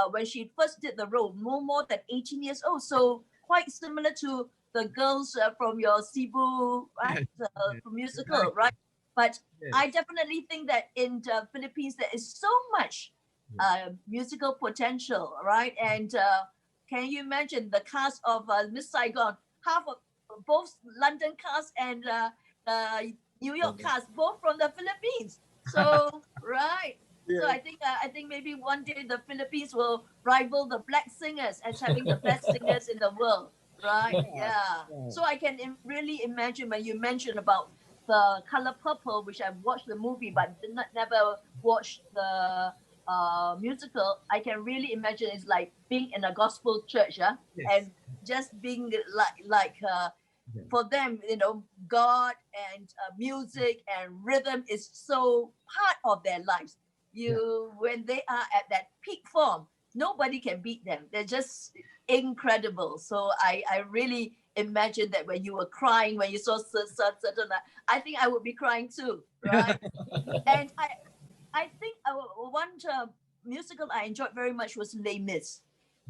Speaker 2: when she first did the role, no more than 18 years old. So quite similar to the girls from your Cebu, right,
Speaker 7: Yes. Yes.
Speaker 2: from musical,
Speaker 7: Exactly.
Speaker 2: right? But I
Speaker 7: Yes.
Speaker 2: definitely think that in the Philippines, there is so much
Speaker 7: Yes.
Speaker 2: musical potential, right? And can you imagine the cast of Miss Saigon? Half of both London cast and New York
Speaker 7: Okay.
Speaker 2: cast, both from the Philippines. So right. So
Speaker 7: Yeah.
Speaker 2: I think maybe one day the Philippines will rival the black singers as having the best singers in the world, right?
Speaker 7: Yeah.
Speaker 2: Yeah.
Speaker 7: Yeah.
Speaker 2: So I can really imagine when you mentioned about the Color Purple, which I've watched the movie but did not never watch the musical. I can really imagine it's like being in a gospel church, yeah,
Speaker 7: Yes.
Speaker 2: and just being like
Speaker 7: Yes.
Speaker 2: for them, you know, God and music and rhythm is so part of their lives.
Speaker 7: Yeah.
Speaker 2: You when they are at that peak form, nobody can beat them. They're just incredible. So I really imagine that when you were crying when you saw certain, I think I would be crying too, right? And I think one musical I enjoyed very much was Les Mis.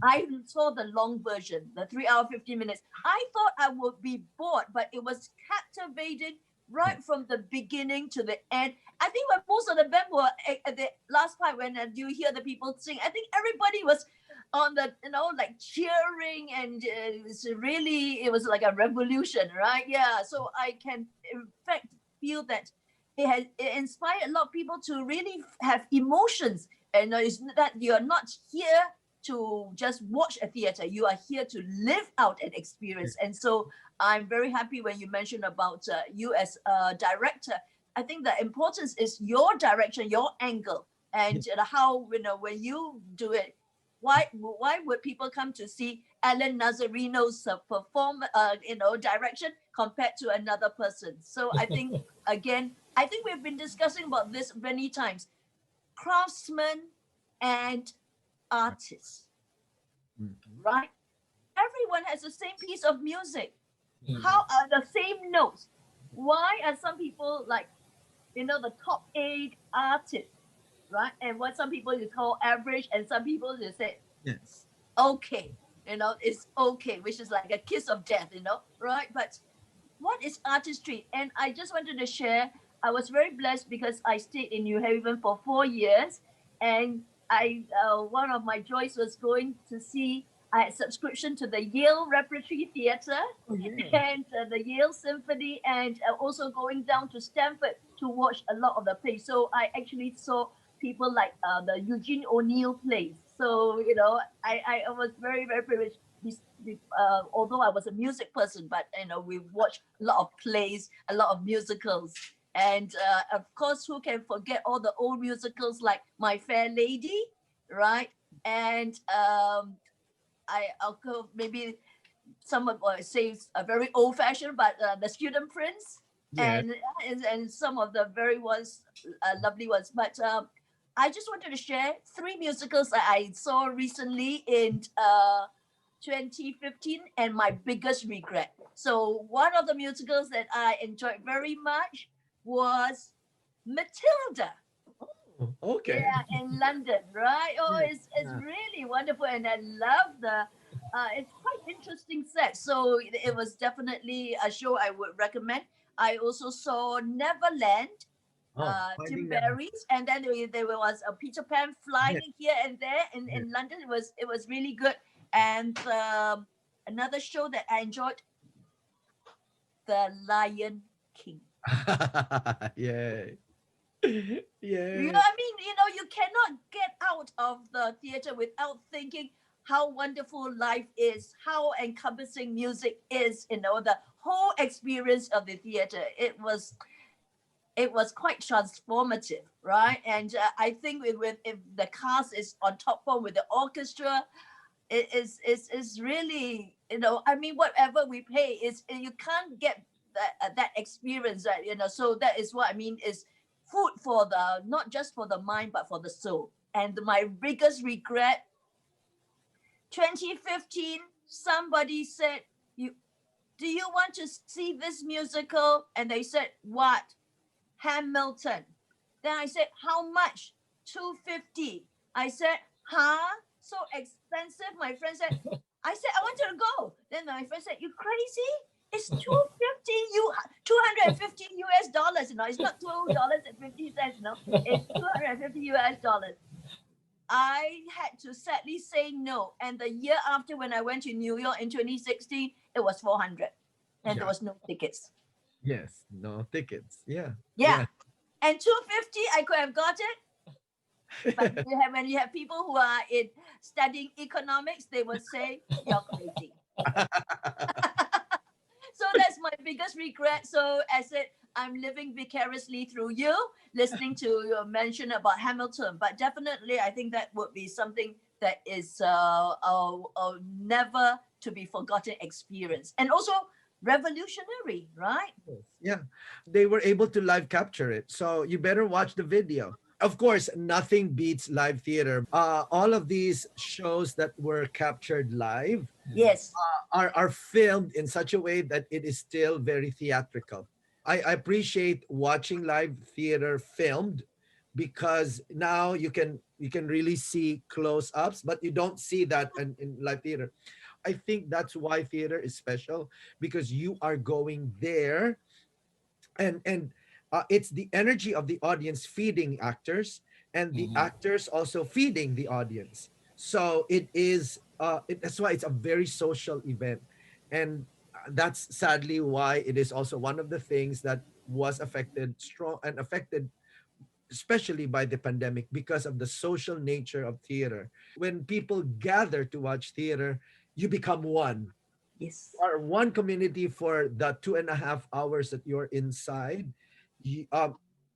Speaker 2: I saw the long version, the 3 hour 15 minutes. I thought I would be bored, but it was captivating right from the beginning to the end. I think when most of the band were at the last part, when you hear the people sing, I think everybody was on the, you know, like cheering, and it was like a revolution, right? Yeah. So I can in fact feel that it inspired a lot of people to really have emotions. And it's that you're not here to just watch a theater, you are here to live out an experience. And so I'm very happy when you mentioned about you as a director. I think the importance is your direction, your angle, and how, you know, when you do it, why would people come to see Alan Nazarino's perform direction compared to another person? So I think again, I think we've been discussing about this many times. Craftsmen and artists,
Speaker 7: Mm.
Speaker 2: right? Everyone has the same piece of music.
Speaker 6: Mm.
Speaker 2: How are the same notes? Why are some people like, you know, the top eight artists, right? And what some people you call average, and some people you say
Speaker 7: Yes.
Speaker 2: okay, you know, it's okay, which is like a kiss of death, you know, right? But what is artistry? And I just wanted to share, I was very blessed because I stayed in New Haven for 4 years, and one of my joys was going to see. I had subscription to the Yale Repertory Theatre
Speaker 7: Oh yeah.
Speaker 2: and the Yale Symphony, and also going down to Stanford to watch a lot of the plays. So I actually saw people like the Eugene O'Neill plays. So, you know, I was very, very privileged. Although I was a music person, but, you know, we watched a lot of plays, a lot of musicals. And of course, who can forget all the old musicals like My Fair Lady, right? And I'll go maybe some of say a very old fashioned, but The Student Prince,
Speaker 7: Yeah.
Speaker 2: and some of the very ones lovely ones. But I just wanted to share three musicals that I saw recently in 2015, and my biggest regret. So one of the musicals that I enjoyed very much was Matilda.
Speaker 7: Okay.
Speaker 2: Yeah, in London, right? Oh,
Speaker 7: Yeah.
Speaker 2: it's really wonderful, and I love the. It's quite interesting set. So it was definitely a show I would recommend. I also saw Neverland
Speaker 7: Oh,
Speaker 2: Tim
Speaker 7: Finding Nemo.
Speaker 2: Berry's, and then there was a Peter Pan
Speaker 7: Yeah,
Speaker 2: flying here and there
Speaker 7: yeah.
Speaker 2: in London. It was really good. And another show that I enjoyed, The Lion King.
Speaker 7: Yeah.
Speaker 2: You
Speaker 7: Yeah.
Speaker 2: know, I mean, you cannot get out of the theater without thinking how wonderful life is, how encompassing music is. The whole experience of the theater. It was quite transformative, right? And I think with if the cast is on top form with the orchestra, it is really, I mean, whatever we pay is, you can't get that experience, right? So that is what I mean is food for the, not just for the mind but for the soul. And my biggest regret, 2015, somebody said, you do you want to see this musical? And they said, what? Hamilton. Then I said, how much? 250. I said, huh? So expensive? My friend said, I said, I want you to go. Then my friend said, you crazy? It's 250 $250 US dollars, It's not $2.50, It's 250 US dollars. I had to sadly say no. And the year after, when I went to New York in 2016, it was 400, and there
Speaker 7: Yeah.
Speaker 2: was no tickets.
Speaker 7: Yes. No tickets. Yeah.
Speaker 2: Yeah.
Speaker 7: Yeah.
Speaker 2: And 250, I could have got it. But when you have people who are in studying economics, they would say you're crazy. So that's my biggest regret. So as I said, I'm living vicariously through you, listening to your mention about Hamilton. But definitely, I think that would be something that is a never to be forgotten experience, and also revolutionary, right?
Speaker 7: Yes. Yeah. They were able to live capture it. So you better watch the video. Of course, nothing beats live theater. All of these shows that were captured live
Speaker 2: Yes.
Speaker 7: are filmed in such a way that it is still very theatrical. I appreciate watching live theater filmed because now you can really see close-ups, but you don't see that in live theater. I think that's why theater is special because you are going there and it's the energy of the audience feeding actors and the
Speaker 6: Mhm.
Speaker 7: actors also feeding the audience, so that's why it's a very social event. And that's sadly why it is also one of the things that was affected especially by the pandemic because of the social nature of theater. When people gather to watch theater, you become one,
Speaker 2: Yes.
Speaker 7: are one community for the 2.5 hours that you're inside. You,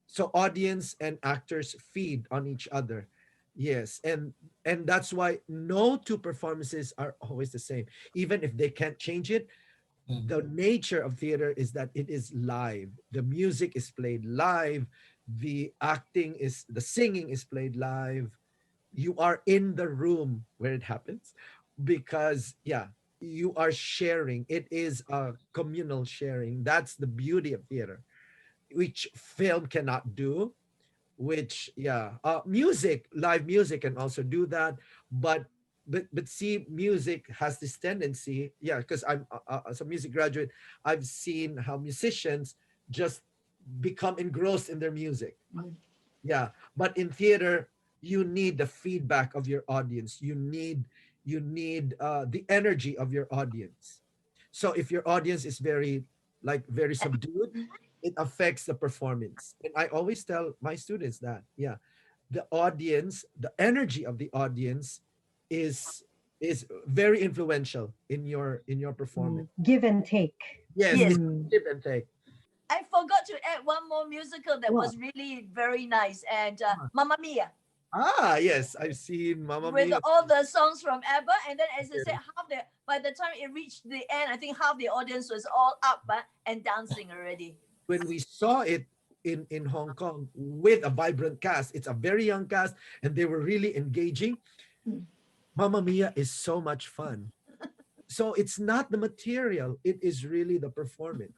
Speaker 7: so audience and actors feed on each other. Yes, and that's why no two performances are always the same. Even if they can't change it, the nature of theater is that it is live. The music is played live. The singing is played live. You are in the room where it happens because yeah, you are sharing. It is a communal sharing. That's the beauty of theater, which film cannot do. Which yeah, live music can also do that. But see, music has this tendency, yeah, because I'm as a music graduate, I've seen how musicians just become engrossed in their music. Yeah, but in theater, you need the feedback of your audience. You need the energy of your audience. So if your audience is very subdued, it affects the performance. And I always tell my students that, yeah, the energy of the audience is is very influential in your performance.
Speaker 5: Give and take.
Speaker 7: Yes,
Speaker 2: Yes.
Speaker 7: it's
Speaker 5: Mm.
Speaker 7: give and take.
Speaker 2: I forgot to add one more musical that
Speaker 7: Wow.
Speaker 2: was really very nice, and Mamma Mia,
Speaker 7: Yes, I've seen Mamma
Speaker 2: with
Speaker 7: Mia.
Speaker 2: all the songs from ABBA. And then, as I said, by the time it reached the end, I think half the audience was all up and dancing already.
Speaker 7: When we saw it in Hong Kong with a vibrant cast, it's a very young cast, and they were really engaging. Mamma Mia is so much fun. So it's not the material; it is really the performance.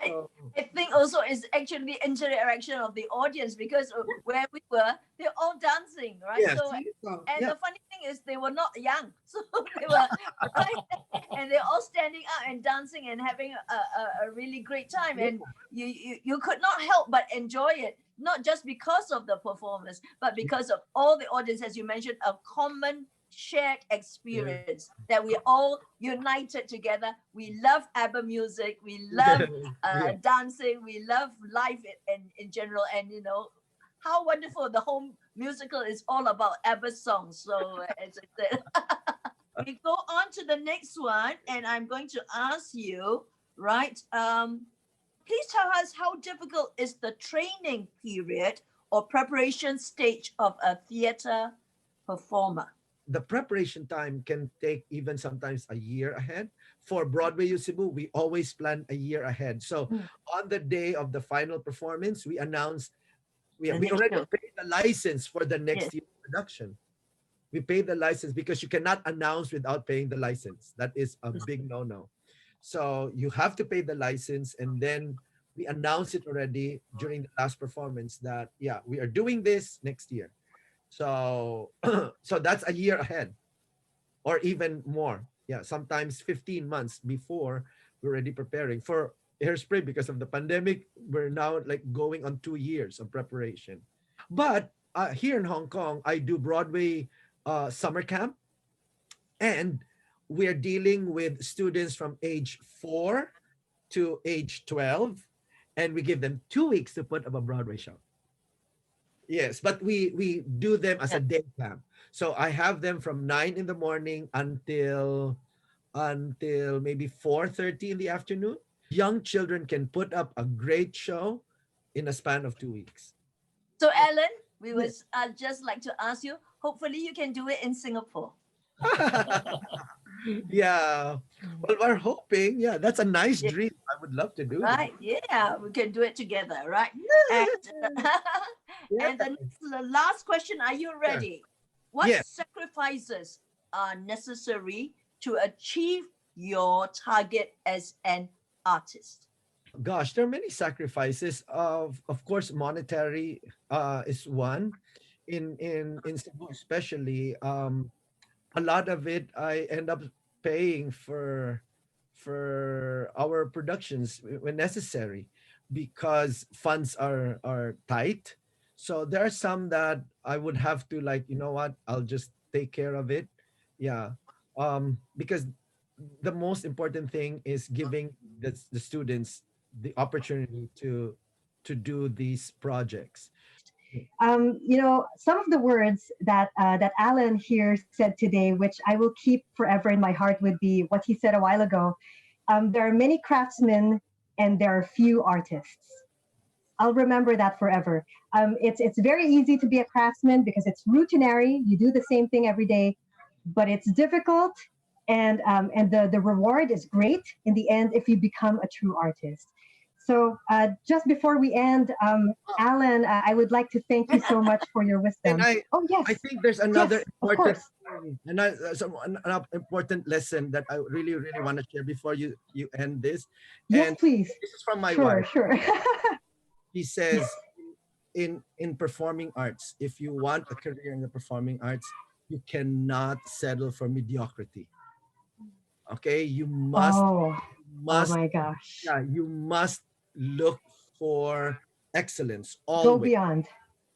Speaker 2: I,
Speaker 7: So
Speaker 2: I think also it's actually the interaction of the audience, because where we were, they're all dancing, right?
Speaker 7: yeah,
Speaker 2: So,
Speaker 7: see, so,
Speaker 2: and
Speaker 7: yeah,
Speaker 2: the funny thing is they were not young, so they were right, and they're all standing up and dancing and having a really great time,
Speaker 7: yeah,
Speaker 2: and you could not help but enjoy it. not just because of the performance, but because of all the audience, as you mentioned, a common shared
Speaker 7: Yeah.
Speaker 2: experience that we all united together. We love ABBA music. We love
Speaker 7: Yeah.
Speaker 2: dancing. We love life in general. And, you know, how wonderful the whole musical is all about ABBA songs. So, as I said, we go on to the next one. And I'm going to ask you, right? Please tell us how difficult is the training period or preparation stage of a theater performer?
Speaker 7: The preparation time can take even sometimes a year ahead. For Broadway U Cebu, we always plan a year ahead. So
Speaker 2: Mm.
Speaker 7: on the day of the final performance, we announce
Speaker 2: The
Speaker 7: we
Speaker 2: next
Speaker 7: already
Speaker 2: show.
Speaker 7: paid the license for the
Speaker 2: Yes.
Speaker 7: next year production. We pay the license because you cannot announce without paying the license. That is a big no-no. So you have to pay the license, and then we announce it already during the last performance that yeah, we are doing this next year. So so that's a year ahead or even more. Yeah, sometimes 15 months before we're already preparing for Hairspray. Because of the pandemic, we're now like going on 2 years of preparation. But here in Hong Kong, I do Broadway summer camp, and we're dealing with students from age 4 to age 12, and we give them 2 weeks to put up a Broadway show. Yes, but we do them as
Speaker 2: Yeah.
Speaker 7: a day camp. So I have them from 9 in the morning until maybe 4:30 in the afternoon. Young children can put up a great show in a span of 2 weeks.
Speaker 2: So, Alan, we
Speaker 7: Yeah.
Speaker 2: was just like to ask you. Hopefully, you can do it in Singapore,
Speaker 7: Yeah. Well, we're hoping. Yeah, that's a nice
Speaker 2: yeah,
Speaker 7: dream. I would love to do that.
Speaker 2: right? Yeah, we can do it together, right? And
Speaker 7: Yeah.
Speaker 2: and the last question: are you
Speaker 7: Yeah.
Speaker 2: ready? What
Speaker 7: Yeah.
Speaker 2: sacrifices are necessary to achieve your target as an artist?
Speaker 7: Gosh, there are many sacrifices. Of course, monetary is one. In Cebu, especially, a lot of it I end up paying for our productions when necessary, because funds are tight. So there are some that I would have to, like, you know what, I'll just take care of it. Yeah. Because the most important thing is giving the students the opportunity to do these projects.
Speaker 5: Some of the words that Alan here said today, which I will keep forever in my heart, would be what he said a while ago. There are many craftsmen and there are few artists. I'll remember that forever. It's very easy to be a craftsman because it's routinary. You do the same thing every day, but it's difficult, and the reward is great in the end if you become a true artist. So just before we end, Alan, I would like to thank you so much for your
Speaker 7: And
Speaker 5: wisdom.
Speaker 7: I
Speaker 5: Oh yes,
Speaker 7: I think there's another
Speaker 5: yes, of
Speaker 7: important
Speaker 5: course.
Speaker 7: thing, and an important lesson that I really really want to share before you end this.
Speaker 5: Yes,
Speaker 7: And
Speaker 5: please.
Speaker 7: this is from my
Speaker 5: Sure,
Speaker 7: wife.
Speaker 5: sure.
Speaker 7: She says, in performing arts, if you want a career in the performing arts, you cannot settle for mediocrity. Okay, you must
Speaker 5: Oh, oh
Speaker 7: must
Speaker 5: my gosh.
Speaker 7: yeah, you must look for excellence
Speaker 5: Go
Speaker 7: always.
Speaker 5: beyond.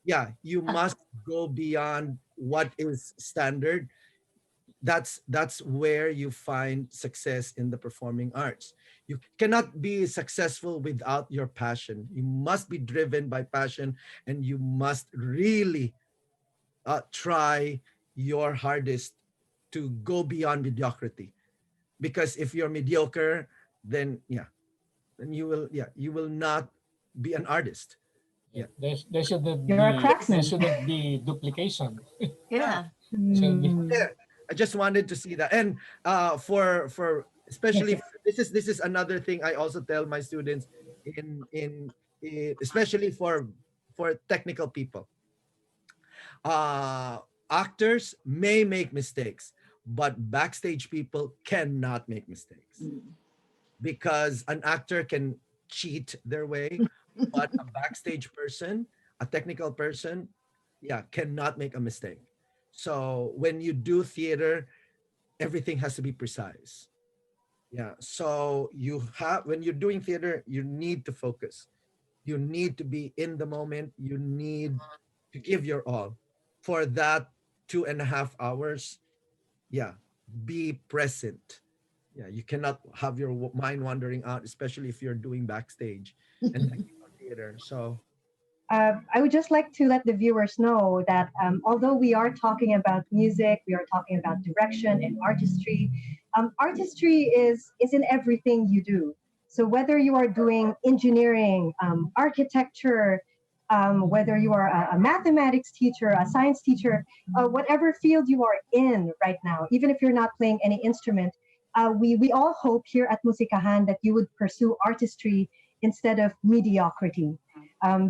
Speaker 7: Yeah, you must go beyond what is standard. That's where you find success in the performing arts. You cannot be successful without your passion. You must be driven by passion, and you must really try your hardest to go beyond mediocrity. Because if you're mediocre, then yeah, then you will not be an artist.
Speaker 6: Yeah,
Speaker 7: Yeah.
Speaker 6: there shouldn't
Speaker 5: You're a
Speaker 6: be there
Speaker 5: craftsman.
Speaker 6: shouldn't be duplication.
Speaker 7: Yeah.
Speaker 2: Yeah.
Speaker 6: Shouldn't be.
Speaker 5: Hmm.
Speaker 7: Yeah, I just wanted to see that. And for
Speaker 5: Yes,
Speaker 7: especially,
Speaker 5: yes.
Speaker 7: this is another thing I also tell my students in especially for technical people. Uh Actors may make mistakes, but backstage people cannot make mistakes,
Speaker 2: Mm.
Speaker 7: because an actor can cheat their way, but a backstage person, a technical person, yeah, cannot make a mistake. So when you do theater, everything has to be precise. Yeah. So you have when you're doing theater, you need to focus. You need to be in the moment. You need to give your all for that 2.5 hours. Yeah, be present. Yeah, you cannot have your mind wandering out, especially if you're doing backstage and technical theater. So
Speaker 5: I would just like to let the viewers know that although we are talking about music, we are talking about direction and artistry. Artistry is in everything you do. So whether you are doing engineering, architecture, whether you are a mathematics teacher, a science teacher, whatever field you are in right now, even if you're not playing any instrument, we all hope here at muSiCahAn that you would pursue artistry instead of mediocrity,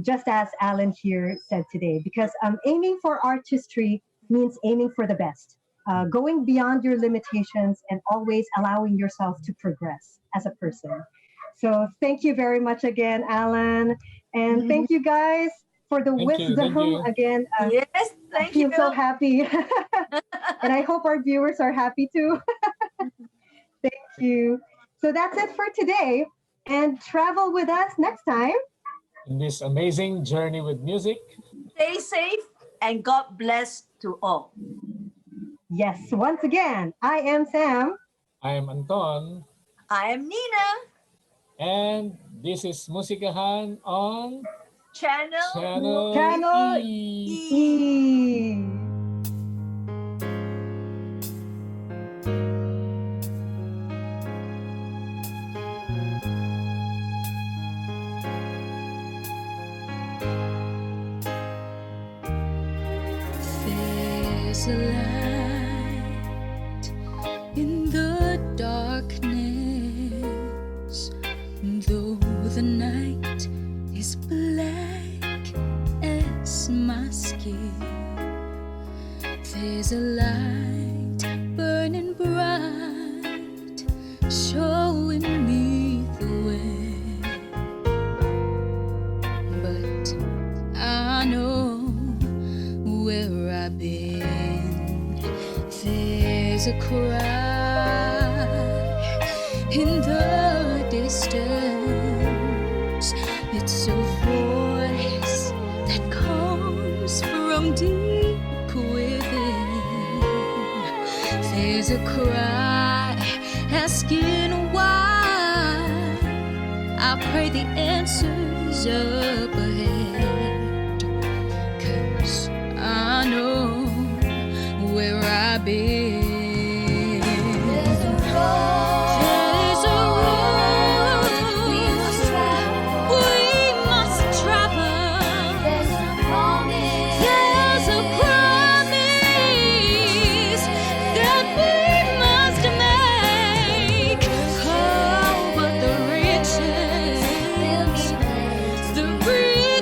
Speaker 5: just as Alan here said today, because aiming for artistry means aiming for the best, going beyond your limitations and always allowing yourself to progress as a person. So thank you very much again, Alan. And thank you guys for the
Speaker 6: Thank you. Thank
Speaker 5: wisdom.
Speaker 6: you.
Speaker 5: Again,
Speaker 2: Yes,
Speaker 5: I
Speaker 2: thank
Speaker 5: feel
Speaker 2: you.
Speaker 5: so happy. And I hope our viewers are happy too. Thank you. So that's it for today. And travel with us next time.
Speaker 6: In this amazing journey with music,
Speaker 2: Stay safe and God bless to all.
Speaker 5: Yes, once again, I am Sam.
Speaker 6: I am Anton,
Speaker 2: I am Nina,
Speaker 6: and this is muSiCahAn on
Speaker 2: Channel
Speaker 5: Channel
Speaker 6: E.
Speaker 5: E.
Speaker 4: There's a light in the darkness, though the night is black as my skin. There's a light burning bright, showing me the way. But I know where I've been. There's a cry in the distance. It's a voice that comes from deep within. There's a cry asking why. I pray the answer's up ahead, 'cause I know where I've been.
Speaker 1: There's a road.
Speaker 4: There's a road
Speaker 1: We must travel.
Speaker 4: we must travel.
Speaker 1: There's a promise.
Speaker 4: There's a promise that we must make. Oh, but the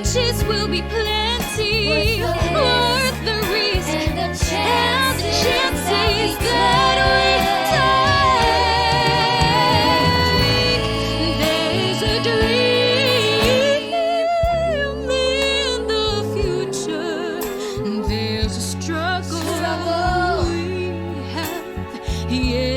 Speaker 4: riches will be plenty, worth the risk
Speaker 1: and the
Speaker 4: and the chances
Speaker 1: that
Speaker 4: that we take. There's a dream in the future. There's a struggle we have. Yeah.